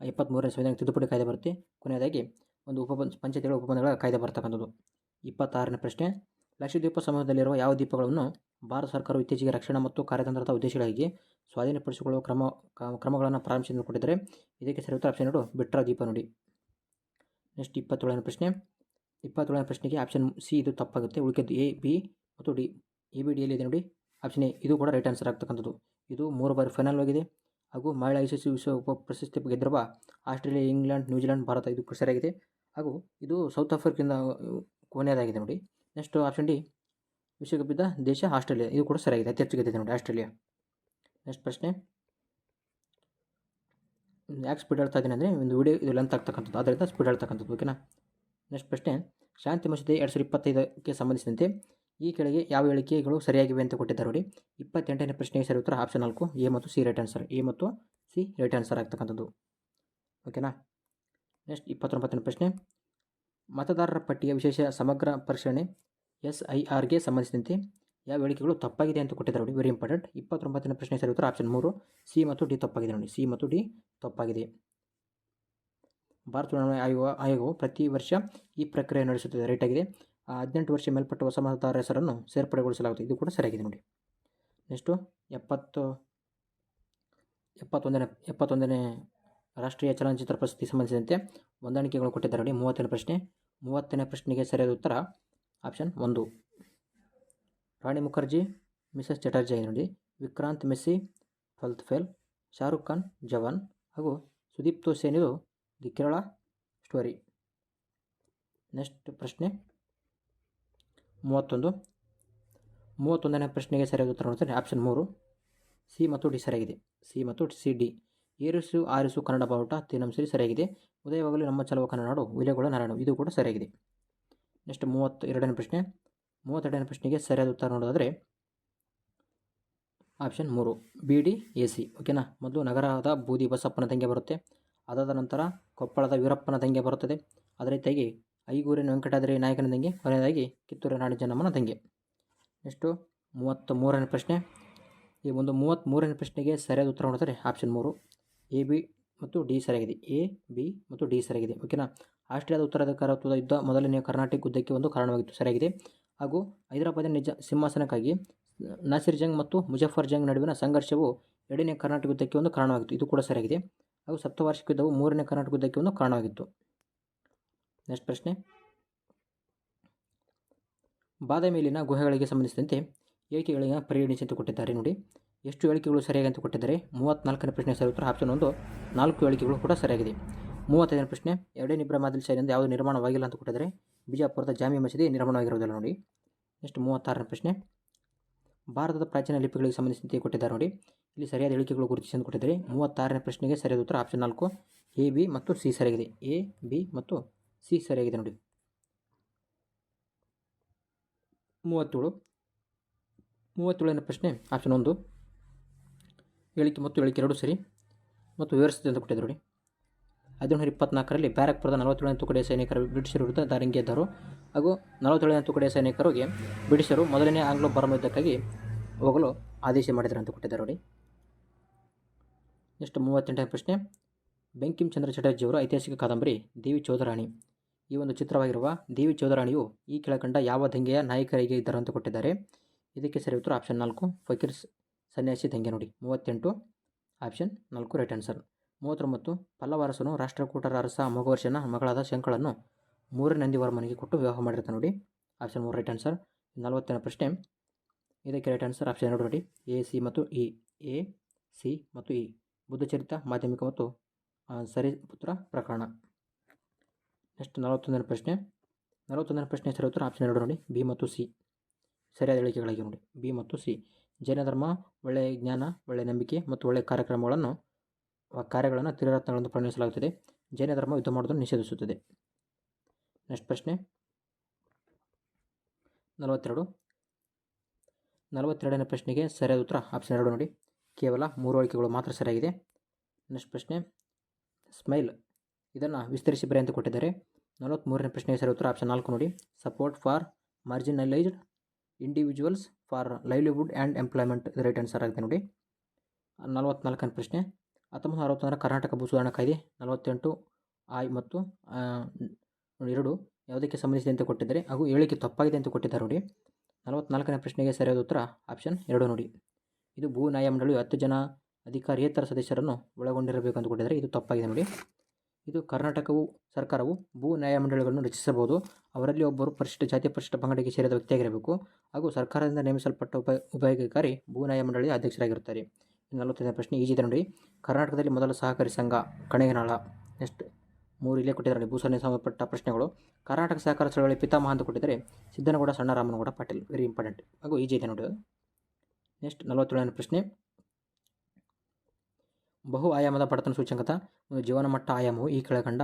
73ನೇ ಸಂವಿಧಾನ ತಿದ್ದುಪಡಿ ಕಾಯ್ದೆ ಬರುತ್ತೆ. ಕೊನೆಯದಾಗಿ ಒಂದು ಪಂಚಾಯತಿಗಳ ಉಪಬಂಧಗಳ ಕಾಯ್ದೆ ಬರ್ತಕ್ಕಂಥದ್ದು. 26ನೇ ಪ್ರಶ್ನೆ. ಲಕ್ಷದ್ವೀಪ ಸಮೂಹದಲ್ಲಿರುವ ಯಾವ ದ್ವೀಪಗಳನ್ನು ಭಾರತ ಸರ್ಕಾರವು ಇತ್ತೀಚೆಗೆ ರಕ್ಷಣಾ ಮತ್ತು ಕಾರ್ಯತಂತ್ರದ ಉದ್ದೇಶಗಳಿಗೆ ಸ್ವಾಧೀನಪಡಿಸಿಕೊಳ್ಳುವ ಕ್ರಮಗಳನ್ನು ಪ್ರಾರಂಭಿಸಿದ ಕೊಟ್ಟಿದ್ದಾರೆ. ಇದಕ್ಕೆ ಸರಿ ಉತ್ತರ ಆಪ್ಷನ್ 2 ಬಿಟ್ರಾ ದ್ವೀಪ ನೋಡಿ. ನೆಕ್ಸ್ಟ್ 27ನೇ ಪ್ರಶ್ನೆ. 27ನೇ ಪ್ರಶ್ನೆಗೆ ಆಪ್ಷನ್ ಸಿ ಇದು ತಪ್ಪಾಗುತ್ತೆ. ಉಳಿಕೆದ್ದು ಎ, ಬಿ ಮತ್ತು ಡಿ. ಎ, ಬಿ, ಡಿಯಲ್ಲಿ ಇದೆ ನೋಡಿ ಆಪ್ಷನ್ ಎ ಇದು ಕೂಡ ರೈಟ್ ಆನ್ಸರ್ ಆಗ್ತಕ್ಕಂಥದ್ದು. ಇದು 3 ಬಾರಿ ಫೈನಲ್ ಆಗಿದೆ ಹಾಗೂ ಮಹಿಳಾ ICC ವಿಶ್ವ ಪ್ರಶಸ್ತಿ ಗೆದ್ದಿರುವ ಆಸ್ಟ್ರೇಲಿಯಾ, ಇಂಗ್ಲೆಂಡ್, ನ್ಯೂಜಿಲೆಂಡ್, ಭಾರತ ಇದು ಸರಿಯಾಗಿದೆ. ಹಾಗೂ ಇದು ಸೌತ್ ಆಫ್ರಿಕಾದಿಂದ ಕೊನೆಯದಾಗಿದೆ ನೋಡಿ. ನೆಕ್ಸ್ಟ್ ಆಪ್ಷನ್ ಡಿ ವಿಶ್ವಕಪ್ ಗೆದ್ದ ದೇಶ ಆಸ್ಟ್ರೇಲಿಯಾ, ಇದು ಕೂಡ ಸರಿಯಾಗಿದೆ. ಅತಿ ಹೆಚ್ಚು ಗೆದ್ದಿದೆ ನೋಡಿ ಆಸ್ಟ್ರೇಲಿಯಾ. ನೆಕ್ಸ್ಟ್ ಪ್ರಶ್ನೆ. ಯಾಕೆ ಸ್ಪೀಡ್ ಹೇಳ್ತಾ ಇದ್ದೀನಿ ಅಂದರೆ ಒಂದು ವಿಡಿಯೋ ಇದು ಲೆಂತ್ ಆಗ್ತಕ್ಕಂಥದ್ದು, ಆದ್ದರಿಂದ ಸ್ಪೀಡ್ ಹೇಳ್ತಕ್ಕಂಥದ್ದು. ಓಕೆನಾ. ನೆಕ್ಸ್ಟ್ ಪ್ರಶ್ನೆ. ಶಾಂತಿ ಮಸೂದೆ 2025ಕ್ಕೆ ಸಂಬಂಧಿಸಿದಂತೆ ಈ ಕೆಳಗೆ ಯಾವ ಹೇಳಿಕೆಗಳು ಸರಿಯಾಗಿವೆ ಅಂತ ಕೊಟ್ಟಿದ್ದಾರೆ ನೋಡಿ. 28ನೇ ಪ್ರಶ್ನೆಗೆ ಸರಿ ಉತ್ತರ ಆಪ್ಷನ್ 4 ಎ ಮತ್ತು ಸಿ ರೈಟ್ ಆನ್ಸರ್. ಎ ಮತ್ತು ಸಿ ರೈಟ್ ಆನ್ಸರ್ ಆಗ್ತಕ್ಕಂಥದ್ದು. ಓಕೆನಾ. ನೆಕ್ಸ್ಟ್ 29ನೇ ಪ್ರಶ್ನೆ. ಮತದಾರರ ಪಟ್ಟಿಯ ವಿಶೇಷ ಸಮಗ್ರ ಪರಿಶೀಲನೆ SIRಗೆ ಸಂಬಂಧಿಸಿದಂತೆ ಯಾವ ಹೇಳಿಕೆಗಳು ತಪ್ಪಾಗಿದೆ ಅಂತ ಕೊಟ್ಟಿದ್ದಾರೆ ನೋಡಿ. Very important. 29ನೇ ಪ್ರಶ್ನೆ ಸರಿ ಉತ್ತರ ಆಪ್ಷನ್ 3 ಸಿ ಮತ್ತು ಡಿ ತಪ್ಪಾಗಿದೆ ನೋಡಿ. ಸಿ ಮತ್ತು ಡಿ ತಪ್ಪಾಗಿದೆ. ಭಾರತ ಚುನಾವಣಾ ಆಯೋಗವು ಪ್ರತಿ ವರ್ಷ ಈ ಪ್ರಕ್ರಿಯೆ ನಡೆಸುತ್ತದೆ. ರೈಟ್ ಆಗಿದೆ. 18 ವರ್ಷ ಮೇಲ್ಪಟ್ಟ ಹೊಸ ಮತದಾರರ ಹೆಸರನ್ನು ಸೇರ್ಪಡೆಗೊಳಿಸಲಾಗುತ್ತೆ. ಇದು ಕೂಡ ಸರಿಯಾಗಿದೆ ನೋಡಿ. ನೆಕ್ಸ್ಟು 71ನೇ ರಾಷ್ಟ್ರೀಯ ಚಲನಚಿತ್ರ ಪ್ರಶಸ್ತಿ ಸಂಬಂಧಿಸಿದಂತೆ ಹೊಂದಾಣಿಕೆಗಳು ಕೊಟ್ಟಿದ್ದಾರೆ ನೋಡಿ. 30ನೇ ಪ್ರಶ್ನೆ. 30ನೇ ಪ್ರಶ್ನೆಗೆ ಸರಿಯಾದ ಉತ್ತರ ಆಪ್ಷನ್ 1 ರಾಣಿ ಮುಖರ್ಜಿ, ಮಿಸಸ್ ಚಟರ್ಜಿ ಆಗಿದೆ ನೋಡಿ. ವಿಕ್ರಾಂತ್ ಮೆಸ್ಸಿ 12th ಫೇಲ್, ಶಾರುಖ್ ಖಾನ್ ಜವಾನ್ ಹಾಗೂ ಸುದೀಪ್ತೋ ಸೇನ್ ಇದು ದಿ ಕೇರಳ ಸ್ಟೋರಿ. ನೆಕ್ಸ್ಟ್ ಪ್ರಶ್ನೆ 31ನೇ ಪ್ರಶ್ನೆಗೆ ಸರಿಯಾದ ಉತ್ತರ ನೋಡ್ತಾರೆ ಆಪ್ಷನ್ 3 ಸಿ ಮತ್ತು ಡಿ ಸರಿಯಾಗಿದೆ. ಸಿ ಮತ್ತು ಸಿ ಡಿ. ಏರಿಸು ಆರಿಸು ಕನ್ನಡ ಬಾವುಟ ತೀನಂಸರಿ ಸರಿಯಾಗಿದೆ. ಉದಯವಾಗಲಿ ನಮ್ಮ ಚಲುವ ಕನ್ನಡ ನಾಡು ವಿಲೆಗೊಳ ನಾರಾಯಣ ಇದು ಕೂಡ ಸರಿಯಾಗಿದೆ. ನೆಕ್ಸ್ಟ್ 32ನೇ ಪ್ರಶ್ನೆ. 32ನೇ ಪ್ರಶ್ನೆಗೆ ಸರಿಯಾದ ಉತ್ತರ ನೋಡೋದಾದರೆ ಆಪ್ಷನ್ 3 BD AC. ಓಕೆನಾ. ಮೊದಲು ನಗರದ ಬೂದಿ ಬಸಪ್ಪನ ದಂಗೆ ಬರುತ್ತೆ. ಅದಾದ ನಂತರ ಕೊಪ್ಪಳದ ವೀರಪ್ಪನ ದಂಗೆ ಬರುತ್ತದೆ. ಅದೇ ರೀತಿಯಾಗಿ ಐಗೂರಿನ ವೆಂಕಟಾದ್ರಿ ನಾಯಕನ ದಂಗೆ, ಕೊನೆಯದಾಗಿ ಕಿತ್ತೂರು ರಾಣಿ ಚೆನ್ನಮ್ಮನ ದಂಗೆ. ನೆಕ್ಸ್ಟು 33ನೇ ಪ್ರಶ್ನೆ. ಈ ಒಂದು 33ನೇ ಪ್ರಶ್ನೆಗೆ ಸರಿಯಾದ ಉತ್ತರ ನೋಡಿದರೆ ಆಪ್ಷನ್ 3 A, B ಮತ್ತು ಡಿ ಸರಿಯಾಗಿದೆ. A, B ಮತ್ತು ಡಿ ಸರಿಯಾಗಿದೆ. ಓಕೆನಾ. ಆಸ್ಟ್ರೇಲಿಯಾದ ಉತ್ತರಾಧಿಕಾರತ್ವದ ಯುದ್ಧ ಮೊದಲನೆಯ ಕರ್ನಾಟಿಕ್ ಯುದ್ಧಕ್ಕೆ ಒಂದು ಕಾರಣವಾಗಿತ್ತು. ಸರಿಯಾಗಿದೆ. ಹಾಗೂ ಹೈದರಾಬಾದಿನ ಸಿಂಹಾಸನಕ್ಕಾಗಿ ನಾಸಿರ್ ಜಂಗ್ ಮತ್ತು ಮುಜಫರ್ ಜಂಗ್ ನಡುವಿನ ಸಂಘರ್ಷವು 2ನೇ ಕರ್ನಾಟಕ ಯುದ್ಧಕ್ಕೆ ಒಂದು ಕಾರಣವಾಗಿತ್ತು. ಇದು ಕೂಡ ಸರಿಯಾಗಿದೆ. ಹಾಗೂ ಸಪ್ತವಾರ್ಷಿಕ ಯುದ್ಧವು 3ನೇ ಕರ್ನಾಟಕ ಯುದ್ಧಕ್ಕೆ ಒಂದು ಕಾರಣವಾಗಿತ್ತು. ನೆಕ್ಸ್ಟ್ ಪ್ರಶ್ನೆ. ಬಾದಾಮಿಯಲ್ಲಿನ ಗುಹೆಗಳಿಗೆ ಸಂಬಂಧಿಸಿದಂತೆ ಹೇಳಿಕೆಗಳಿಗೆ ಪರಿಗಣಿಸಿ ಅಂತ ಕೊಟ್ಟಿದ್ದಾರೆ ನೋಡಿ. ಎಷ್ಟು ಹೇಳಿಕೆಗಳು ಸರಿಯಾಗಿ ಅಂತ ಕೊಟ್ಟಿದ್ದಾರೆ. 34ನೇ ಪ್ರಶ್ನೆ ಸರಿ ಉತ್ತರ ಆಪ್ಷನ್ 1 4 ಹೇಳಿಕೆಗಳು ಕೂಡ ಸರಿಯಾಗಿದೆ. 35ನೇ ಪ್ರಶ್ನೆ, ಎರಡೇ ಇಬ್ರಾಹಿಂ ಆದಿಲ್ ಶಾಹಿನಿಂದ ಯಾವುದು ನಿರ್ಮಾಣವಾಗಿಲ್ಲ ಅಂತ ಕೊಟ್ಟಿದ್ದಾರೆ. ಬಿಜಾಪುರದ ಜಾಮಿ ಮಸೀದಿ ನಿರ್ಮಾಣವಾಗಿರುವುದಿಲ್ಲ ನೋಡಿ. ನೆಕ್ಸ್ಟ್ 36ನೇ ಪ್ರಶ್ನೆ, ಭಾರತದ ಪ್ರಾಚೀನ ಲಿಪಿಗಳಿಗೆ ಸಂಬಂಧಿಸಿದಂತೆ ಕೊಟ್ಟಿದ್ದಾರೆ ನೋಡಿ. ಇಲ್ಲಿ ಸರಿಯಾದ ಹೇಳಿಕೆಗಳು ಗುರುತಿಸಿ ಅಂತ ಕೊಟ್ಟಿದ್ದಾರೆ. 36ನೇ ಪ್ರಶ್ನೆಗೆ ಸರಿಯಾದ ಉತ್ತರ ಆಪ್ಷನ್ 4 ಎ, ಬಿ ಮತ್ತು ಸಿ ಸರಿಯಾಗಿದೆ. ಎ, ಬಿ ಮತ್ತು ಸಿ ಸರಿಯಾಗಿದೆ ನೋಡಿ. 37ನೇ ಪ್ರಶ್ನೆ ಆಪ್ಷನ್ 1 ಹೇಳಿಕೆ ಮತ್ತು ಹೇಳಿಕೆ 2 ಸರಿ ಮತ್ತು ವಿವರಿಸಿದೆ ಅಂತ ಕೊಟ್ಟಿದ್ದಾರೆ ನೋಡಿ. 1924ರಲ್ಲಿ ಬ್ಯಾರಕ್ಪುರದ 47ನೇ ತುಕಡಿಯ ಸೈನಿಕರು ಬ್ರಿಟಿಷರ ವಿರುದ್ಧ ದಾಳಿಗೆ ಎದ್ದರು ಹಾಗೂ 47ನೇ ತುಕಡಿಯ ಸೈನಿಕರಿಗೆ ಬ್ರಿಟಿಷರು ಮೊದಲನೇ ಆಂಗ್ಲೋ ಬರ್ಮಾ ಯುದ್ಧಕ್ಕಾಗಿ ಹೋಗಲು ಆದೇಶ ಮಾಡಿದರು ಅಂತ ಕೊಟ್ಟಿದ್ದಾರೆ ನೋಡಿ. ನೆಕ್ಸ್ಟ್ 38ನೇ ಪ್ರಶ್ನೆ, ಬಂಕಿಮ್ ಚಂದ್ರ ಚಟರ್ಜಿಯವರ ಐತಿಹಾಸಿಕ ಕಾದಂಬರಿ ದೇವಿ ಚೌಧರಾಣಿ ಈ ಒಂದು ಚಿತ್ರವಾಗಿರುವ ದೇವಿ ಚೌಧರಾಣಿಯು ಈ ಕೆಳಕಂಡ ಯಾವ ದಂಗೆಯ ನಾಯಕರಿಗೆ ಇದ್ದರು ಅಂತ ಕೊಟ್ಟಿದ್ದಾರೆ. ಇದಕ್ಕೆ ಸರಿ ಉತ್ತರ ಆಪ್ಷನ್ 4 ಫಕೀರ್ ಸನ್ಯಾಸಿ ದಂಗೆ ನೋಡಿ. 38 ಆಪ್ಷನ್ 4 ರೈಟ್ ಆನ್ಸರ್. 39 ಪಲ್ಲವ ಅರಸನು ರಾಷ್ಟ್ರಕೂಟರ ಅರಸ ಅಮೋಘವರ್ಷನ ಮಗಳಾದ ಶಂಕಳನ್ನು 3ನೇ ನಂದಿವರ್ಮನಿಗೆ ಕೊಟ್ಟು ವಿವಾಹ ಮಾಡಿರ್ತಾನೆ ನೋಡಿ. Option 3 right answer. 40ನೇ ಪ್ರಶ್ನೆ, ಇದಕ್ಕೆ ರೈಟ್ ಆನ್ಸರ್ ಆಪ್ಷನ್ 2 ನೋಡಿ. ಎ, ಸಿ ಮತ್ತು ಇ. ಎ, ಸಿ ಮತ್ತು ಇ ಬುದ್ಧಚರಿತ ಮಾಧ್ಯಮಿಕ ಮತ್ತು ಸರಿಪುತ್ರ ಪ್ರಕರಣ. ನೆಕ್ಸ್ಟ್ 41ನೇ ಪ್ರಶ್ನೆ, 41ನೇ ಪ್ರಶ್ನೆ ಸರಿ ಉತ್ತರ ಆಪ್ಷನ್ 2 ನೋಡಿ. ಬಿ ಮತ್ತು ಸಿ ಸರಿಯಾದ ಹೇಳಿಕೆಗಳಾಗಿ ನೋಡಿ. ಬಿ ಮತ್ತು ಸಿ. ಜೈನ ಧರ್ಮ ಒಳ್ಳೆಯ ಜ್ಞಾನ, ಒಳ್ಳೆಯ ನಂಬಿಕೆ ಮತ್ತು ಒಳ್ಳೆಯ ಕಾರ್ಯಗಳನ್ನು ತ್ರಿರತ್ನಗಳನ್ನು ಪರಿಗಣಿಸಲಾಗುತ್ತದೆ. ಜೈನ ಧರ್ಮ ಯುದ್ಧ ಮಾಡುವುದನ್ನು ನಿಷೇಧಿಸುತ್ತದೆ. ನೆಕ್ಸ್ಟ್ ಪ್ರಶ್ನೆ 42ನೇ ಪ್ರಶ್ನೆಗೆ ಸರಿಯಾದ ಉತ್ತರ ಆಪ್ಷನ್ 2 ನೋಡಿ. ಕೇವಲ 3 ಹೇಳಿಕೆಗಳು ಮಾತ್ರ ಸರಿಯಾಗಿದೆ. ನೆಕ್ಸ್ಟ್ ಪ್ರಶ್ನೆ, ಸ್ಮೈಲ್ ಇದನ್ನು ವಿಸ್ತರಿಸಿ ಬರೆ ಅಂತ ಕೊಟ್ಟಿದ್ದಾರೆ. 43ನೇ ಪ್ರಶ್ನೆಗೆ ಸರಿ ಉತ್ತರ ಆಪ್ಷನ್ 4 ನೋಡಿ. Support for marginalised individuals for livelihood and employment ಇದು ರೈಟ್ ಆನ್ಸರ್ ಆಗಿದೆ ನೋಡಿ. 44ನೇ ಪ್ರಶ್ನೆ, 1961ರ ಕರ್ನಾಟಕ ಭೂ ಸುಧಾರಣಾ ಕಾಯ್ದೆ 48 ಐ ಮತ್ತು 2 ಯಾವುದಕ್ಕೆ ಸಂಬಂಧಿಸಿದೆ ಅಂತ ಕೊಟ್ಟಿದ್ದಾರೆ ಹಾಗೂ ಹೇಳಿಕೆ ತಪ್ಪಾಗಿದೆ ಅಂತ ಕೊಟ್ಟಿದ್ದಾರೆ ನೋಡಿ. 44ನೇ ಪ್ರಶ್ನೆಗೆ ಸರಿಯಾದ ಉತ್ತರ ಆಪ್ಷನ್ 2 ನೋಡಿ. ಇದು ಭೂ ನ್ಯಾಯಮಂಡಳಿಯು 10 ಜನ ಅಧಿಕಾರಿಯೇತರ ಸದಸ್ಯರನ್ನು ಒಳಗೊಂಡಿರಬೇಕು ಅಂತ ಕೊಟ್ಟಿದ್ದಾರೆ. ಇದು ತಪ್ಪಾಗಿದೆ ನೋಡಿ. ಇದು ಕರ್ನಾಟಕವು ಸರ್ಕಾರವು ಭೂ ನ್ಯಾಯಮಂಡಳಿಗಳನ್ನು ರಚಿಸಬಹುದು. ಅವರಲ್ಲಿ ಒಬ್ಬರು ಪರಿಶಿಷ್ಟ ಜಾತಿ ಪರಿಶಿಷ್ಟ ಪಂಗಡಕ್ಕೆ ಸೇರಿದ ವ್ಯಕ್ತಿಯಾಗಿರಬೇಕು ಹಾಗೂ ಸರ್ಕಾರದಿಂದ ನೇಮಿಸಲ್ಪಟ್ಟ ಉಪಾಧಿಕಾರಿ ಭೂ ನ್ಯಾಯಮಂಡಳಿಯ ಅಧ್ಯಕ್ಷರಾಗಿರುತ್ತಾರೆ. 45ನೇ ಪ್ರಶ್ನೆ ಈಜಿದೆ ನೋಡಿ. ಕರ್ನಾಟಕದಲ್ಲಿ ಮೊದಲ ಸಹಕಾರಿ ಸಂಘ ಕಣಗಿನಾಳ. ನೆಕ್ಸ್ಟ್ 3 ಇಲ್ಲೇ ಕೊಟ್ಟಿದ್ದಾರೆ ನೋಡಿ. ಭೂಸ್ವಾಮ್ಯ ಸಂಬಂಧಪಟ್ಟ ಪ್ರಶ್ನೆಗಳು. ಕರ್ನಾಟಕ ಸಹಕಾರ ಚಳವಳಿ ಪಿತಾಮಹ ಅಂತ ಕೊಟ್ಟಿದ್ದಾರೆ ಸಿದ್ದನಗೌಡ ಸಣ್ಣರಾಮನಗೌಡ ಪಾಟೀಲ್. ವೆರಿ ಇಂಪಾರ್ಟೆಂಟ್ ಹಾಗೂ ಈಜಿ ಇದೆ ನೋಡಿ. ನೆಕ್ಸ್ಟ್ 47ನೇ ಪ್ರಶ್ನೆ, ಬಹು ಆಯಾಮದ ಬಡತನ ಸೂಚ್ಯಂಕದ ಒಂದು ಜೀವನಮಟ್ಟ ಆಯಾಮವು ಈ ಕೆಳಕಂಡ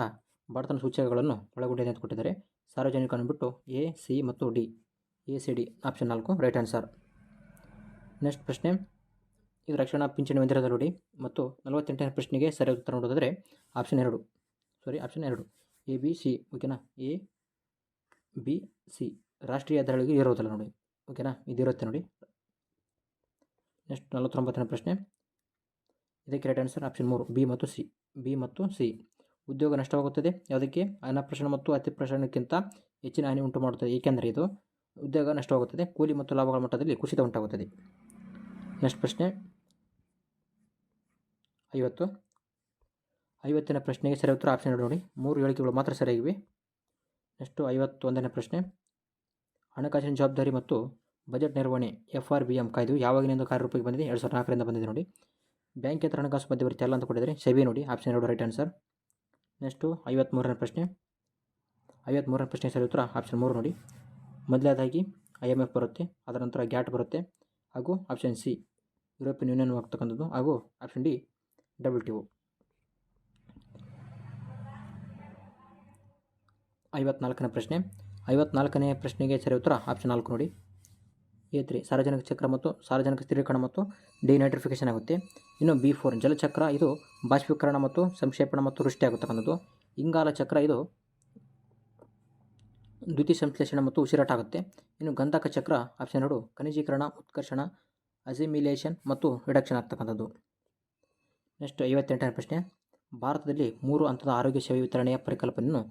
ಬಡತನ ಸೂಚಕಗಳನ್ನು ಒಳಗೊಂಡಿದೆ ಅಂತ ಕೊಟ್ಟಿದ್ದಾರೆ. ಸಾರ್ವಜನಿಕರನ್ನು ಬಿಟ್ಟು ಎ, ಸಿ ಮತ್ತು D. A, C, D option 4 right answer. Next ಪ್ರಶ್ನೆ, ಇದು ರಕ್ಷಣಾ ಪಿಂಚಣಿ ಹೊಂದಿರದ ನೋಡಿ ಮತ್ತು 48ನೇ ಪ್ರಶ್ನೆಗೆ ಸರಿಯಾದ ಉತ್ತರ ನೋಡೋದಾದರೆ ಆಪ್ಷನ್ 2 ಎ, ಬಿ, ಸಿ ಓಕೆನಾ. ಎ, ಬಿ, ಸಿ ರಾಷ್ಟ್ರೀಯ ಹೆದ್ದಾರಿಗಳಿಗೆ ಇರೋದಿಲ್ಲ ನೋಡಿ ಓಕೆನಾ, ಇದಿರುತ್ತೆ ನೋಡಿ. ನೆಕ್ಸ್ಟ್ 49ನೇ ಪ್ರಶ್ನೆ, ಇದಕ್ಕೆ ರೈಟ್ ಆನ್ಸರ್ ಆಪ್ಷನ್ 3 ಬಿ ಮತ್ತು ಸಿ. ಬಿ ಮತ್ತು ಸಿ. ಉದ್ಯೋಗ ನಷ್ಟವಾಗುತ್ತದೆ ಯಾವುದಕ್ಕೆ? ಅನಪ್ರಸರಣ ಮತ್ತು ಅತಿಪ್ರಸರಣಕ್ಕಿಂತ ಹೆಚ್ಚಿನ ಹಾನಿ ಉಂಟು ಮಾಡುತ್ತದೆ. ಏಕೆಂದರೆ ಇದು ಉದ್ಯೋಗ ನಷ್ಟವಾಗುತ್ತದೆ, ಕೂಲಿ ಮತ್ತು ಲಾಭಗಳ ಮಟ್ಟದಲ್ಲಿ ಕುಸಿತ ಉಂಟಾಗುತ್ತದೆ. ನೆಕ್ಸ್ಟ್ ಪ್ರಶ್ನೆ 50ನೇ ಪ್ರಶ್ನೆಗೆ ಸರಿ ಉತ್ತರ ಆಪ್ಷನ್ 2 ನೋಡಿ. 3 ಹೇಳಿಕೆಗಳು ಮಾತ್ರ ಸರಿಯಾಗಿವೆ. ನೆಕ್ಸ್ಟು 51ನೇ ಪ್ರಶ್ನೆ, ಹಣಕಾಸಿನ ಜವಾಬ್ದಾರಿ ಮತ್ತು ಬಜೆಟ್ ನಿರ್ವಹಣೆ FRBM ಕಾಯ್ದೆಯು ಯಾವಾಗಿನಿಂದ ಕಾರ್ಯರೂಪಕ್ಕೆ ಬಂದಿದೆ? 2004ರಿಂದ ಬಂದಿದೆ ನೋಡಿ. ಬ್ಯಾಂಕೇತರ ಹಣಕಾಸು ಮಧ್ಯವರ್ತಿ ಅಲ್ಲ ಅಂತ ಕೊಟ್ಟಿದ್ದಾರೆ. ಸೆಬಿ ನೋಡಿ ಆಪ್ಷನ್ 2 ರೈಟ್ ಆನ್ಸರ್. ನೆಕ್ಸ್ಟು 53ನೇ ಪ್ರಶ್ನೆ ಸರಿ ಉತ್ತರ ಆಪ್ಷನ್ 3 ನೋಡಿ. ಮೊದಲನೇದಾಗಿ IMF ಬರುತ್ತೆ, ಅದರ ನಂತರ ಗ್ಯಾಟ್ ಬರುತ್ತೆ ಹಾಗೂ ಆಪ್ಷನ್ ಸಿ ಯುರೋಪಿಯನ್ ಯೂನಿಯನ್ ಆಗ್ತಕ್ಕಂಥದ್ದು ಹಾಗೂ ಆಪ್ಷನ್ ಡಿ WTO. 54ನೇ ಪ್ರಶ್ನೆಗೆ ಸರಿ ಉತ್ತರ ಆಪ್ಷನ್ 4 ನೋಡಿ. A3 ಸಾರ್ವಜನಿಕ ಚಕ್ರ ಮತ್ತು ಸಾರ್ವಜನಿಕ ಸ್ಥಿರೀಕರಣ ಮತ್ತು ಡಿನೈಟ್ರಿಫಿಕೇಷನ್ ಆಗುತ್ತೆ. ಇನ್ನು B4 ಜಲಚಕ್ರ, ಇದು ಬಾಷ್ಪೀಕರಣ ಮತ್ತು ಸಂಕ್ಷೇಪಣ ಮತ್ತು ವೃಷ್ಟಿ ಆಗುತ್ತಕ್ಕಂಥದ್ದು. ಇಂಗಾಲ ಚಕ್ರ, ಇದು ದ್ಯುತಿ ಸಂಶ್ಲೇಷಣೆ ಮತ್ತು ಉಸಿರಾಟ ಆಗುತ್ತೆ. ಇನ್ನು ಗಂಧಕ ಚಕ್ರ ಆಪ್ಷನ್ 2 ಖನಿಜೀಕರಣ, ಉತ್ಕರ್ಷಣ, ಅಸಿಮಿಲೇಷನ್ ಮತ್ತು ರಿಡಕ್ಷನ್ ಆಗ್ತಕ್ಕಂಥದ್ದು. ನೆಕ್ಸ್ಟ್ 58ನೇ ಪ್ರಶ್ನೆ, ಭಾರತದಲ್ಲಿ 3 ಹಂತದ ಆರೋಗ್ಯ ಸೇವೆ ವಿತರಣೆಯ ಪರಿಕಲ್ಪನೆಯನ್ನು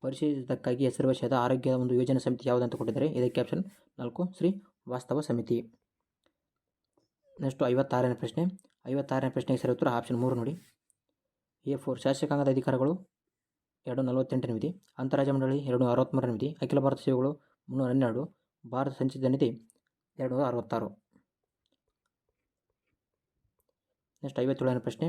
ಪರಿಶೀಲಿಸಿದ್ದಕ್ಕಾಗಿ ಹೆಸರುವಾಸಿಯಾದ ಆರೋಗ್ಯದ ಒಂದು ಯೋಜನಾ ಸಮಿತಿ ಯಾವುದಂತ ಕೊಟ್ಟಿದ್ದಾರೆ? ಇದಕ್ಕೆ ಆಪ್ಷನ್ 4 ಶ್ರೀ ವಾಸ್ತವ ಸಮಿತಿ. ನೆಕ್ಸ್ಟು 56ನೇ ಪ್ರಶ್ನೆಗೆ ಸರಿ ಉತ್ತರ ಆಪ್ಷನ್ 3 ನೋಡಿ. A4 ಶಾಸಕಾಂಗದ ಅಧಿಕಾರಗಳು 248ನೇ ವಿಧಿ, ಅಂತಾರಾಜ್ಯ ಮಂಡಳಿ 263ನೇ ವಿಧಿ, ಅಖಿಲ ಭಾರತ ಸೇವೆಗಳು 312, ಭಾರತ ಸಂಚಿತ ನಿಧಿ 266. ನೆಕ್ಸ್ಟ್ 57ನೇ ಪ್ರಶ್ನೆ,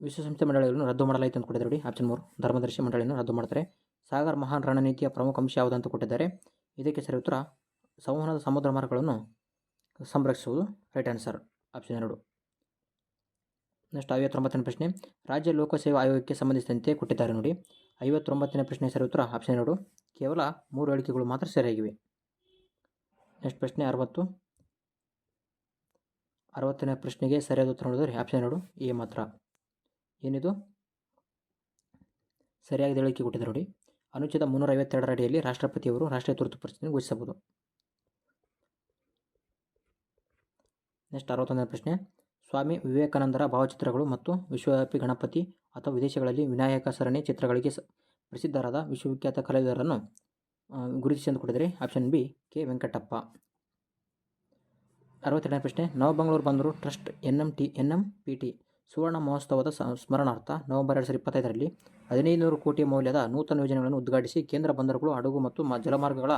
ವಿಶ್ವಸಂಸ್ಥೆ ಮಂಡಳಿಗಳನ್ನು ರದ್ದು ಮಾಡಲಾಯಿತು ಅಂತ ಕೊಟ್ಟಿದ್ದಾರೆ ನೋಡಿ. ಆಪ್ಷನ್ 3 ಧರ್ಮದರ್ಶಿ ಮಂಡಳಿಯನ್ನು ರದ್ದು ಮಾಡ್ತಾರೆ. ಸಾಗರ್ ಮಹಾನ್ ರಣನೀತಿಯ ಪ್ರಮುಖ ಅಂಶ ಯಾವುದು ಅಂತ ಕೊಟ್ಟಿದ್ದಾರೆ. ಇದಕ್ಕೆ ಸರಿ ಉತ್ತರ ಸಂವಹನದ ಸಮುದ್ರ ಮಾರ್ಗಗಳನ್ನು ಸಂರಕ್ಷಿಸುವುದು. Right answer option 2. ನೆಕ್ಸ್ಟ್ 59ನೇ ಪ್ರಶ್ನೆ ರಾಜ್ಯ ಲೋಕಸೇವಾ ಆಯೋಗಕ್ಕೆ ಸಂಬಂಧಿಸಿದಂತೆ ಕೊಟ್ಟಿದ್ದಾರೆ ನೋಡಿ. 59ನೇ ಪ್ರಶ್ನೆ ಸರಿ ಉತ್ತರ ಆಪ್ಷನ್ 2. ಕೇವಲ 3 ಹೇಳಿಕೆಗಳು ಮಾತ್ರ ಸರಿಯಾಗಿವೆ. ನೆಕ್ಸ್ಟ್ ಪ್ರಶ್ನೆ 60ನೇ ಪ್ರಶ್ನೆಗೆ ಸರಿಯಾದ ಉತ್ತರ ನೋಡಿದರೆ ಆಪ್ಷನ್ 2 ಎ ಮಾತ್ರ. ಏನಿದು ಸರಿಯಾದ ಹೇಳಿಕೆ ಕೊಟ್ಟಿದ್ದಾರೆ ನೋಡಿ. ಅನುಚ್ಛೇದ 352ರ ಅಡಿಯಲ್ಲಿ ರಾಷ್ಟ್ರಪತಿಯವರು ರಾಷ್ಟ್ರೀಯ ತುರ್ತು ಪರಿಸ್ಥಿತಿಯನ್ನು ಘೋಷಿಸಬಹುದು. ನೆಕ್ಸ್ಟ್ 61ನೇ ಪ್ರಶ್ನೆ ಸ್ವಾಮಿ ವಿವೇಕಾನಂದರ ಭಾವಚಿತ್ರಗಳು ಮತ್ತು ವಿಶ್ವವ್ಯಾಪಿ ಗಣಪತಿ ಅಥವಾ ವಿದೇಶಗಳಲ್ಲಿ ವಿನಾಯಕ ಸರಣಿ ಚಿತ್ರಗಳಿಗೆ ಪ್ರಸಿದ್ಧರಾದ ವಿಶ್ವವಿಖ್ಯಾತ ಕಲಾವಿದರನ್ನು ಗುರುತಿಸಿ ಎಂದು ಕೊಟ್ಟಿದ್ದಾರೆ. Option B K Venkatappa. 62ನೇ ಪ್ರಶ್ನೆ ನವಬಂಗಳೂರು ಬಂದರು ಟ್ರಸ್ಟ್ NMPT ಸುವರ್ಣ ಮಹೋತ್ಸವದ ಸ್ಮರಣಾರ್ಥ ನವೆಂಬರ್ 2025ರಲ್ಲಿ 1500 ಕೋಟಿ ಮೌಲ್ಯದ ನೂತನ ಯೋಜನೆಗಳನ್ನು ಉದ್ಘಾಟಿಸಿ ಕೇಂದ್ರ ಬಂದರುಗಳು ಹಡಗು ಮತ್ತು ಜಲಮಾರ್ಗಗಳ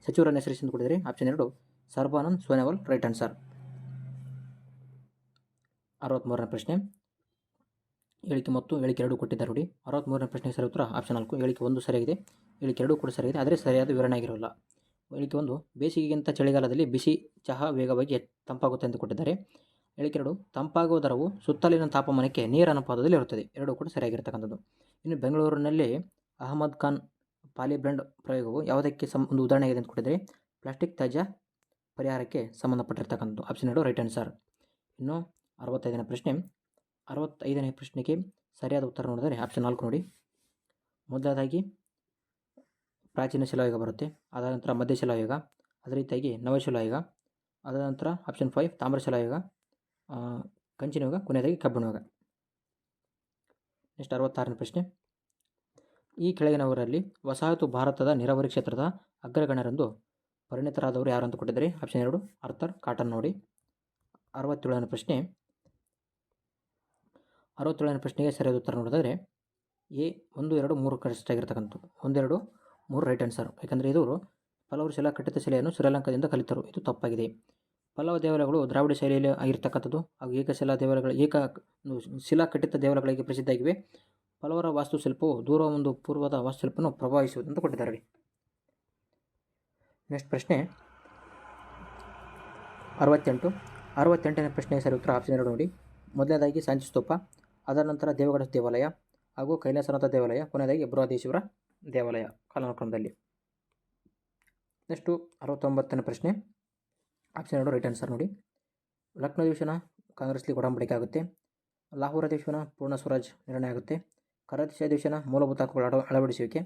ಸಚಿವರನ್ನು ಹೆಸರಿಸಿ ಕೊಟ್ಟಿದ್ದಾರೆ. Option 2 Sarbanand Sonowal. Right answer. 63ನೇ ಪ್ರಶ್ನೆ ಹೇಳಿಕೆ ಮತ್ತು ಹೇಳಿಕೆ 2 ಕೊಟ್ಟಿದ್ದಾರೆ ನೋಡಿ. 63ನೇ ಪ್ರಶ್ನೆ ಸರಿ ಉತ್ತರ ಆಪ್ಷನ್ 4. ಹೇಳಿಕೆ 1 ಸರಿಯಾಗಿದೆ, ಹೇಳಿಕೆ 2 ಕೂಡ ಸರಿಯಾಗಿದೆ, ಆದರೆ ಸರಿಯಾದ ವಿವರಣೆ ಆಗಿರೋಲ್ಲ. ಹೇಳಿಕೆ 1 ಬೇಸಿಗೆಗಿಂತ ಚಳಿಗಾಲದಲ್ಲಿ ಬಿಸಿ ಚಹಾ ವೇಗವಾಗಿ ತಂಪಾಗುತ್ತೆ ಎಂದು ಕೊಟ್ಟಿದ್ದಾರೆ. ಹೇಳಿಕೆ 2 ತಂಪಾಗುವ ದರವು ಸುತ್ತಲಿನ ತಾಪಮಾನಕ್ಕೆ ನೇರ ಅನುಪಾತದಲ್ಲಿ ಇರುತ್ತದೆ. 2 ಕೂಡ ಸರಿಯಾಗಿರ್ತಕ್ಕಂಥದ್ದು. ಇನ್ನು ಬೆಂಗಳೂರಿನಲ್ಲಿ ಅಹಮದ್ ಖಾನ್ ಪಾಲಿಬ್ಲೆಂಡ್ ಪ್ರಯೋಗವು ಯಾವುದಕ್ಕೆ ಒಂದು ಉದಾಹರಣೆ ಆಗಿದೆ ಅಂತ ಕೊಟ್ಟಿದ್ದಾರೆ. ಪ್ಲಾಸ್ಟಿಕ್ ತ್ಯಾಜ್ಯ ಪರಿಹಾರಕ್ಕೆ ಸಂಬಂಧಪಟ್ಟಿರ್ತಕ್ಕಂಥದ್ದು. Option 2 right answer. ಇನ್ನು 65ನೇ ಪ್ರಶ್ನೆ 65ನೇ ಪ್ರಶ್ನೆಗೆ ಸರಿಯಾದ ಉತ್ತರ ನೋಡಿದರೆ ಆಪ್ಷನ್ 4 ನೋಡಿ. ಮೊದಲದಾಗಿ ಪ್ರಾಚೀನ ಶಿಲಾಯುಗ ಬರುತ್ತೆ, ಅದಾದ ನಂತರ ಮಧ್ಯ ಶಿಲಾಯುಗ, ಅದೇ ರೀತಿಯಾಗಿ ನವಶಿಲಾಯುಗ, ಅದಾದ ನಂತರ ಆಪ್ಷನ್ 5 ತಾಮ್ರ ಶಿಲಾಯುಗ, ಕಂಚಿನ ಯುಗ, ಕೊನೆಯದಾಗಿ ಕಬ್ಬಿಣ ಯುಗ. ನೆಕ್ಸ್ಟ್ 66ನೇ ಪ್ರಶ್ನೆ ಈ ಕೆಳಗಿನವರಲ್ಲಿ ವಸಾಹತು ಭಾರತದ ನೀರಾವರಿ ಕ್ಷೇತ್ರದ ಅಗ್ರಗಣ್ಯರೆಂದು ಪರಿಣಿತರಾದವರು ಯಾರು ಅಂತ ಕೊಟ್ಟಿದ್ದಾರೆ. ಆಪ್ಷನ್ 2 ಆರ್ಥರ್ ಕಾಟನ್ ನೋಡಿ. 67ನೇ ಪ್ರಶ್ನೆ 67ನೇ ಪ್ರಶ್ನೆಗೆ ಸರಿಯಾದ ಉತ್ತರ ನೋಡಿದರೆ ಎ 1, 2, 3 ಕರೆಕ್ಟ್ ಆಗಿರ್ತಕ್ಕಂಥದ್ದು. 1, 2, 3 ರೈಟ್ ಆನ್ಸರ್. ಯಾಕಂದರೆ ಇದು ಪಲ್ಲವರು ಶಿಲಾ ಕಟ್ಟಿತ ಶಿಲೆಯನ್ನು ಶ್ರೀಲಂಕಾದಿಂದ ಕಲಿತರು. ಇದು ತಪ್ಪಾಗಿದೆ. ಪಲ್ಲವ ದೇವಾಲಯಗಳು ದ್ರಾವಿಡ ಶೈಲಿಯಲ್ಲಿ ಆಗಿರ್ತಕ್ಕಂಥದ್ದು ಹಾಗೂ ಏಕಶಿಲಾ ದೇವಾಲಯಗಳು ಶಿಲಾ ಕಟ್ಟಿತ ದೇವಾಲಯಗಳಿಗೆ ಪ್ರಸಿದ್ಧಿಯಾಗಿವೆ. ಪಲ್ಲವರ ವಾಸ್ತುಶಿಲ್ಪವು ದೂರ ಒಂದು ಪೂರ್ವದ ವಾಸ್ತುಶಿಲ್ಪವನ್ನು ಪ್ರಭಾವಿಸುವುದು ಅಂತ ಕೊಟ್ಟಿದ್ದಾರೆ. ನೆಕ್ಸ್ಟ್ ಪ್ರಶ್ನೆ 68ನೇ ಪ್ರಶ್ನೆಗೆ ಸರಿ ಉತ್ತರ ಆಪ್ಷನ್ 2 ನೋಡಿ. ಮೊದಲನೇದಾಗಿ ಸಾಂಚಿ ಸ್ತೂಪ, ಅದರ ನಂತರ ದೇವಗಢ ದೇವಾಲಯ ಹಾಗೂ ಕೈಲಾಸನಾಥ ದೇವಾಲಯ, ಕೊನೆಯದಾಗಿ ಬೃಹದೇಶ್ವರ ದೇವಾಲಯ ಕಾಲಾನುಕ್ರಮದಲ್ಲಿ. ನೆಕ್ಸ್ಟು 69ನೇ ಪ್ರಶ್ನೆ ಆಪ್ಷನ್ 2 ರೈಟ್ ಆನ್ಸರ್ ನೋಡಿ. ಲಕ್ನೋ ಅಧಿವೇಶನ ಕಾಂಗ್ರೆಸ್ಲಿ ಒಡಂಬಡಿಕೆ ಆಗುತ್ತೆ. ಲಾಹೋರ್ ಅಧಿವೇಶನ ಪೂರ್ಣ ಸ್ವರಾಜ್ ನಿರ್ಣಯ ಆಗುತ್ತೆ. ಕರಾಚಿ ಅಧಿವೇಶನ ಮೂಲಭೂತ ಹಕ್ಕುಗಳ ಅಳವಡಿಸುವಿಕೆ.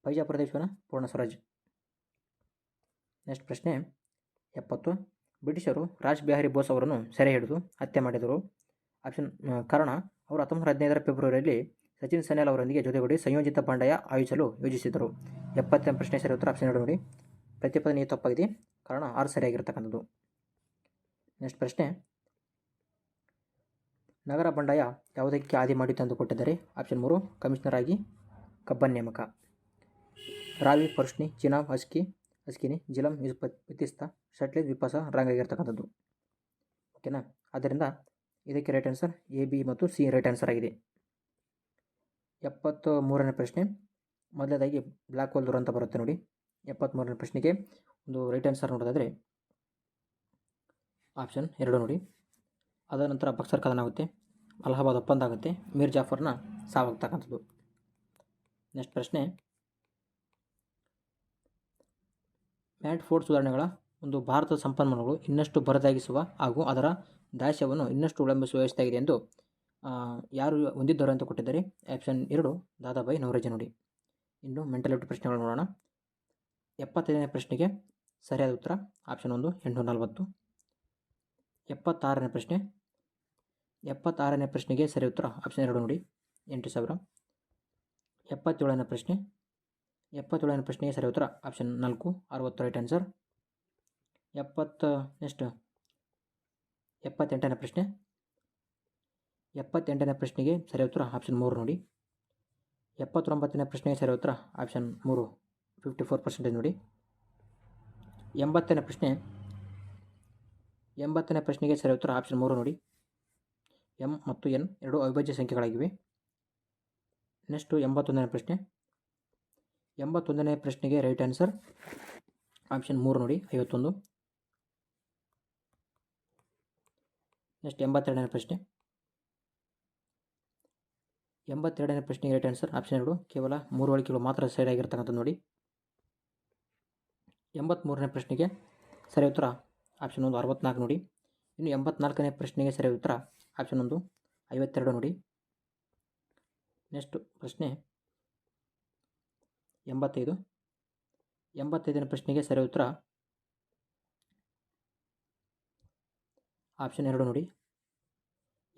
ಬೈಜಾಪುರ ಅಧಿವೇಶನ ಪೂರ್ಣ ಸ್ವರಾಜ್. ನೆಕ್ಸ್ಟ್ ಪ್ರಶ್ನೆ 70 ಬ್ರಿಟಿಷರು ರಾಜ್ ಬಿಹಾರಿ ಬೋಸ್ ಅವರನ್ನು ಸೆರೆ ಹಿಡಿದು ಹತ್ಯೆ ಮಾಡಿದರು. ಆಪ್ಷನ್ ಕಾರಣ ಅವರು 1915ರ ಫೆಬ್ರವರಿಯಲ್ಲಿ ಸಚಿನ್ ಸನ್ಯಾಲ್ ಅವರೊಂದಿಗೆ ಜೊತೆಗೂಡಿ ಸಂಯೋಜಿತ ಬಂಡಾಯ ಆಯೋಜಿಸಲು ಯೋಜಿಸಿದರು. 70ನೇ ಪ್ರಶ್ನೆ ಸರಿ ಉತ್ತರ ಆಪ್ಷನ್ 2 ನೋಡಿ. ಪ್ರತಿಪಾದನೆ ತಪ್ಪಾಗಿದೆ, ಕಾರಣ 6 ಸರಿಯಾಗಿರ್ತಕ್ಕಂಥದ್ದು. ನೆಕ್ಸ್ಟ್ ಪ್ರಶ್ನೆ ನಗರ ಬಂಡಾಯ ಯಾವುದಕ್ಕೆ ಆದಿ ಮಾಡಿತು ಎಂದು ಕೊಟ್ಟಿದ್ದಾರೆ. ಆಪ್ಷನ್ 3 ಕಮಿಷನರ್ ಆಗಿ ಕಬ್ಬನ್ ನೇಮಕ. ರಾವಿ ಪರ್ಷ್ನಿ ಚಿನಾಬ್ ಹಸ್ಕಿನಿ ಜಿಲಂ ವಿತಿಸ್ತಾ ಶಟ್ಲೇಜ್ ವಿಪಾಸ ರಾಂಗ್ ಆಗಿರ್ತಕ್ಕಂಥದ್ದು. ಓಕೆನಾ. ಆದ್ದರಿಂದ ಇದಕ್ಕೆ ರೈಟ್ ಆನ್ಸರ್ ಎ, ಬಿ ಮತ್ತು ಸಿ ರೈಟ್ ಆನ್ಸರ್ ಆಗಿದೆ. 73ನೇ ಪ್ರಶ್ನೆ ಮೊದಲದಾಗಿ ಬ್ಲ್ಯಾಕ್ ಹೋಲ್ ದುರಂತ ಬರುತ್ತೆ ನೋಡಿ. 73ನೇ ಪ್ರಶ್ನೆಗೆ ಒಂದು ರೈಟ್ ಆನ್ಸರ್ ನೋಡೋದಾದರೆ ಆಪ್ಷನ್ 2 ನೋಡಿ. ಅದರ ನಂತರ ಬಕ್ಸರ್ ಕದನ ಆಗುತ್ತೆ, ಅಲಹಾಬಾದ್ ಒಪ್ಪಂದ ಆಗುತ್ತೆ, ಮೀರ್ ಜಾಫರ್ನ ಸಾವಾಗ್ತಕ್ಕಂಥದ್ದು. ನೆಕ್ಸ್ಟ್ ಪ್ರಶ್ನೆ ಮ್ಯಾಡ್ಫೋರ್ಡ್ ಸುಧಾರಣೆಗಳ ಒಂದು ಭಾರತದ ಸಂಪನ್ಮೂಲಗಳು ಇನ್ನಷ್ಟು ಬರದಾಗಿಸುವ ಹಾಗೂ ಅದರ ದಾಸ್ಯವನ್ನು ಇನ್ನಷ್ಟು ವಿಳಂಬಿಸುವ ವ್ಯವಸ್ಥೆಯಾಗಿದೆ ಎಂದು ಯಾರು ಹೊಂದಿದ್ದಾರೆ ಅಂತ ಕೊಟ್ಟಿದ್ದಾರೆ. ಆಪ್ಷನ್ 2 ದಾದಾಬಾಯಿ ನವರೋಜಿ ನೋಡಿ. ಇನ್ನು ಮೆಂಟಲಿಟಿ ಪ್ರಶ್ನೆಗಳು ನೋಡೋಣ. 75ನೇ ಪ್ರಶ್ನೆಗೆ ಸರಿಯಾದ ಉತ್ತರ ಆಪ್ಷನ್ 1 840. 76ನೇ ಪ್ರಶ್ನೆ 76ನೇ ಪ್ರಶ್ನೆಗೆ ಸರಿ ಉತ್ತರ ಆಪ್ಷನ್ 2 ನೋಡಿ 8000. 77ನೇ ಪ್ರಶ್ನೆ 77ನೇ ಪ್ರಶ್ನೆಗೆ ಸರಿ ಉತ್ತರ ಆಪ್ಷನ್ 4 60 ರೈಟ್ ಆನ್ಸರ್. ನೆಕ್ಸ್ಟ್ 78ನೇ ಪ್ರಶ್ನೆ 78ನೇ ಪ್ರಶ್ನೆಗೆ ಸರಿ ಉತ್ತರ ಆಪ್ಷನ್ 3 ನೋಡಿ. 79ನೇ ಪ್ರಶ್ನೆಗೆ ಸರಿ ಉತ್ತರ ಆಪ್ಷನ್ 3 54% ನೋಡಿ. 80ನೇ ಪ್ರಶ್ನೆಗೆ ಸರಿ ಉತ್ತರ ಆಪ್ಷನ್ 3 ನೋಡಿ. ಎಮ್ ಮತ್ತು ಎನ್ ಎರಡು ಅವಿಭಾಜ್ಯ ಸಂಖ್ಯೆಗಳಾಗಿವೆ. ನೆಕ್ಸ್ಟು 81ನೇ ಪ್ರಶ್ನೆ. 81ನೇ ಪ್ರಶ್ನೆಗೆ ರೈಟ್ ಆನ್ಸರ್ ಆಪ್ಷನ್ 3 ನೋಡಿ, 51. ನೆಕ್ಸ್ಟ್ 82ನೇ ಪ್ರಶ್ನೆ. 82ನೇ ಪ್ರಶ್ನೆಗೆ ರೈಟ್ ಆನ್ಸರ್ ಆಪ್ಷನ್ 2, ಕೇವಲ 3 ಅಳಿಕೆಗಳು ಮಾತ್ರ ಸೈಡ್ ಆಗಿರ್ತಕ್ಕಂಥದ್ದು ನೋಡಿ. 83ನೇ ಪ್ರಶ್ನೆಗೆ ಸರಿಯಾದ ಉತ್ತರ ಆಪ್ಷನ್ 1, 64 ನೋಡಿ. ಇನ್ನು 84ನೇ ಪ್ರಶ್ನೆಗೆ ಸರಿಯಾದ ಉತ್ತರ ಆಪ್ಷನ್ 1, 52 ನೋಡಿ. ನೆಕ್ಸ್ಟ್ ಪ್ರಶ್ನೆ 85. 85ನೇ ಪ್ರಶ್ನೆಗೆ ಸರಿಯಾದ ಉತ್ತರ ಆಪ್ಷನ್ 2 ನೋಡಿ.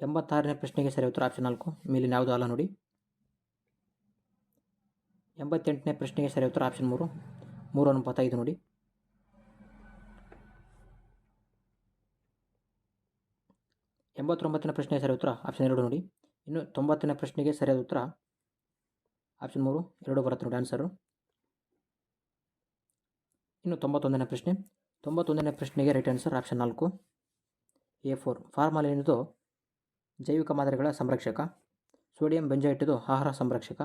86ನೇ ಪ್ರಶ್ನೆಗೆ ಸರಿಯಾದ ಉತ್ತರ ಆಪ್ಷನ್ 4, ಮೇಲಿನ ಯಾವುದು ಅಲ್ಲ ನೋಡಿ. 88ನೇ ಪ್ರಶ್ನೆಗೆ ಸರಿಯಾದ ಉತ್ತರ ಆಪ್ಷನ್ 3, 3:5 ನೋಡಿ. 89ನೇ ಪ್ರಶ್ನೆಗೆ ಸರಿಯಾದ ಉತ್ತರ ಆಪ್ಷನ್ 2 ನೋಡಿ. ಇನ್ನು 90ನೇ ಪ್ರಶ್ನೆಗೆ ಸರಿಯಾದ ಉತ್ತರ ಆಪ್ಷನ್ 3, 2 ಬರುತ್ತೆ ನೋಡಿ ಆನ್ಸರು. ಇನ್ನು 91ನೇ ಪ್ರಶ್ನೆ. 91ನೇ ಪ್ರಶ್ನೆಗೆ right answer option 4, A4. Formalin ಇದು ಜೈವಿಕ ಮಾದರಿಗಳ ಸಂರಕ್ಷಕ. ಸೋಡಿಯಂ ಬೆಂಜೈಟ್ ಇದು ಆಹಾರ ಸಂರಕ್ಷಕ.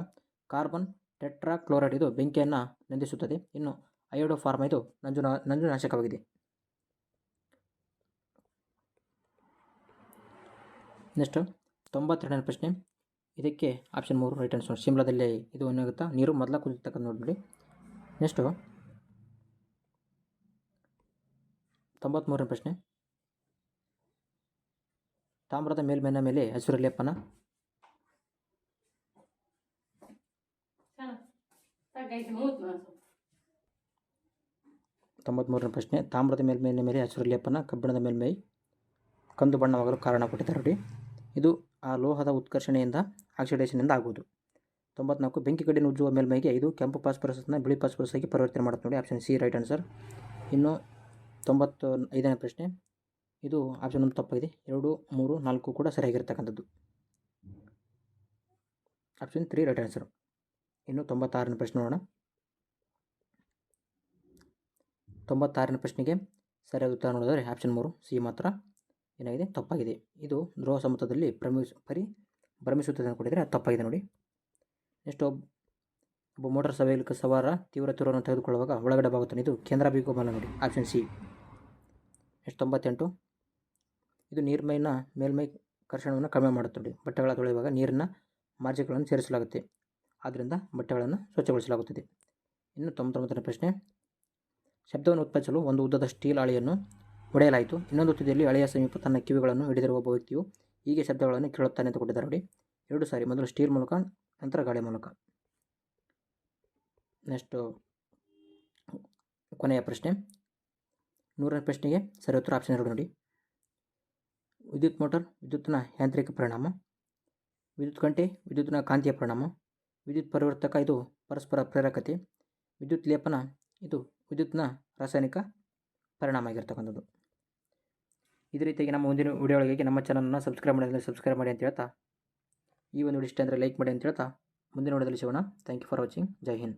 ಕಾರ್ಬನ್ ಟೆಟ್ರಾಕ್ಲೋರೈಡ್ ಇದು ಬೆಂಕಿಯನ್ನು ನಂದಿಸುತ್ತದೆ. ಇನ್ನು ಅಯೋಡೋಫಾರ್ಮ ಇದು ನಂಜುನಾಶಕವಾಗಿದೆ. ನೆಕ್ಸ್ಟ್ 92ನೇ ಪ್ರಶ್ನೆ. ಇದಕ್ಕೆ ಆಪ್ಷನ್ 3 ರೈಟ್ ಆನ್ಸರ್. ಶಿಮ್ಲಾದಲ್ಲಿ ಇದು ಏನಾಗುತ್ತಾ ನೀರು ಮೊದಲ ಕುದಿತಕ್ಕಂಥ ನೋಡಿ. ನೆಕ್ಸ್ಟು 93ನೇ ಪ್ರಶ್ನೆ. ತಾಮ್ರದ ಮೇಲ್ಮೈನ ಮೇಲೆ ಹಸಿರು ಲೇಪನ. 93ನೇ ಪ್ರಶ್ನೆ. ತಾಮ್ರದ ಮೇಲ್ಮೈನ ಮೇಲೆ ಹಸಿರು ಲೇಪನ ಕಬ್ಬಿಣದ ಮೇಲ್ಮೈ ಕಂದು ಬಣ್ಣವಾಗಲು ಕಾರಣ ಕೊಟ್ಟಿದ್ದಾರೆ ನೋಡಿ. ಇದು ಆ ಲೋಹದ ಉತ್ಕರ್ಷಣೆಯಿಂದ ಆಕ್ಸಿಡೇಷನಿಂದ ಆಗುವುದು. 94. ಬೆಂಕಿ ಕಡ್ಡಿನ ಉಜ್ಜುವ ಮೇಲ್ಮೈಗೆ ಇದು ಕೆಂಪು ಫಾಸ್ಫರಸ್ನ ಬಿಳಿ ಫಾಸ್ಫರಸ್ ಆಗಿ ಪರಿವರ್ತನೆ ಮಾಡುತ್ತೆ ನೋಡಿ. Option C right answer. ಇನ್ನು 95ನೇ ಪ್ರಶ್ನೆ. ಇದು ಆಪ್ಷನ್ 1 ತಪ್ಪಾಗಿದೆ. 2, 3, 4 ಕೂಡ ಸರಿಯಾಗಿರ್ತಕ್ಕಂಥದ್ದು. Option 3 right answer. ಇನ್ನು 96ನೇ ಪ್ರಶ್ನೆ ನೋಡೋಣ. 96ನೇ ಪ್ರಶ್ನೆಗೆ ಸರಿಯಾದ ಉತ್ತರ ನೋಡಿದರೆ ಆಪ್ಷನ್ 3 ಸಿ ಮಾತ್ರ ಏನಾಗಿದೆ ತಪ್ಪಾಗಿದೆ. ಇದು ಧ್ರುವ ಸಮತಲದಲ್ಲಿ ಭ್ರಮಿಸುತ್ತದೆ ಅಂತ ಕೊಟ್ಟಿದ್ದಾರೆ, ಅದು ತಪ್ಪಾಗಿದೆ ನೋಡಿ. ನೆಕ್ಸ್ಟ್ ಒಬ್ಬ ಮೋಟಾರ್ ಸವಾರ ತೀವ್ರ ತಿರುವನ್ನು ತೆಗೆದುಕೊಳ್ಳುವಾಗ ಒಳಗಡೆ ಬಾಗುತ್ತಾನೆ. ಇದು ಕೇಂದ್ರಾಭಿಮುಖ ಬಲ ನೋಡಿ. Option C. ನೆಕ್ಸ್ಟ್ 98. ಇದು ನೀರ್ಮೈನ ಮೇಲ್ಮೈ ಕರ್ಷಣವನ್ನು ಕಡಿಮೆ ಮಾಡುತ್ತೆ ನೋಡಿ. ಬಟ್ಟೆಗಳ ತೊಳೆಯುವಾಗ ನೀರಿನ ಮಾರ್ಜಿಗಳನ್ನು ಸೇರಿಸಲಾಗುತ್ತೆ, ಆದ್ದರಿಂದ ಬಟ್ಟೆಗಳನ್ನು ಸ್ವಚ್ಛಗೊಳಿಸಲಾಗುತ್ತದೆ. ಇನ್ನು 99ನೇ ಪ್ರಶ್ನೆ. ಶಬ್ದವನ್ನು ಉತ್ಪಾದಿಸಲು ಒಂದು ಉದ್ದದ ಸ್ಟೀಲ್ ಹಾಳೆಯನ್ನು ಹೊಡೆಯಲಾಯಿತು. ಇನ್ನೊಂದು ತುದಿಯಲ್ಲಿ ಹಳೆಯ ಸಮೀಪ ತನ್ನ ಕಿವಿಗಳನ್ನು ಹಿಡಿದಿರುವ ಒಬ್ಬ ವ್ಯಕ್ತಿಯು ಹೀಗೆ ಶಬ್ದಗಳನ್ನು ಕೇಳುತ್ತಾನೆ ಅಂತ ಕೊಟ್ಟಿದ್ದಾರೆ ನೋಡಿ. 2 ಸಾರಿ, ಮೊದಲು ಸ್ಟೀಲ್ ಮೂಲಕ, ನಂತರ ಗಾಳಿ ಮೂಲಕ. ನೆಕ್ಸ್ಟು ಕೊನೆಯ ಪ್ರಶ್ನೆ. 100ನೇ ಪ್ರಶ್ನೆಗೆ ಸರಿ ಉತ್ತರ ಆಪ್ಷನ್ 2 ನೋಡಿ. ವಿದ್ಯುತ್ ಮೋಟಾರ್ ವಿದ್ಯುತ್ನ ಯಾಂತ್ರಿಕ ಪರಿಣಾಮ. ವಿದ್ಯುತ್ ಗಂಟೆ ವಿದ್ಯುತ್ನ ಕಾಂತೀಯ ಪರಿಣಾಮ. ವಿದ್ಯುತ್ ಪರಿವರ್ತಕ ಇದು ಪರಸ್ಪರ ಪ್ರೇರಕತೆ. ವಿದ್ಯುತ್ ಲೇಪನ ಇದು ವಿದ್ಯುತ್ನ ರಾಸಾಯನಿಕ ಪರಿಣಾಮ ಆಗಿರ್ತಕ್ಕಂಥದ್ದು. ಇದೇ ರೀತಿಯಾಗಿ ನಮ್ಮ ಮುಂದಿನ ವಿಡಿಯೋಗಳಿಗೆ ನಮ್ಮ ಚಾನಲನ್ನು ಸಬ್ಸ್ಕ್ರೈಬ್ ಮಾಡಿ ಅಂತ ಹೇಳ್ತಾ, ಈ ಒಂದು ವಿಡಿಯೋ ಇಷ್ಟ ಅಂದರೆ ಲೈಕ್ ಮಾಡಿ ಅಂತ ಹೇಳ್ತಾ ಮುಂದಿನ ವಿಡಿಯೋದಲ್ಲಿ ಸಿಗೋಣ. Thank you for watching. ಜೈ ಹಿಂದ್.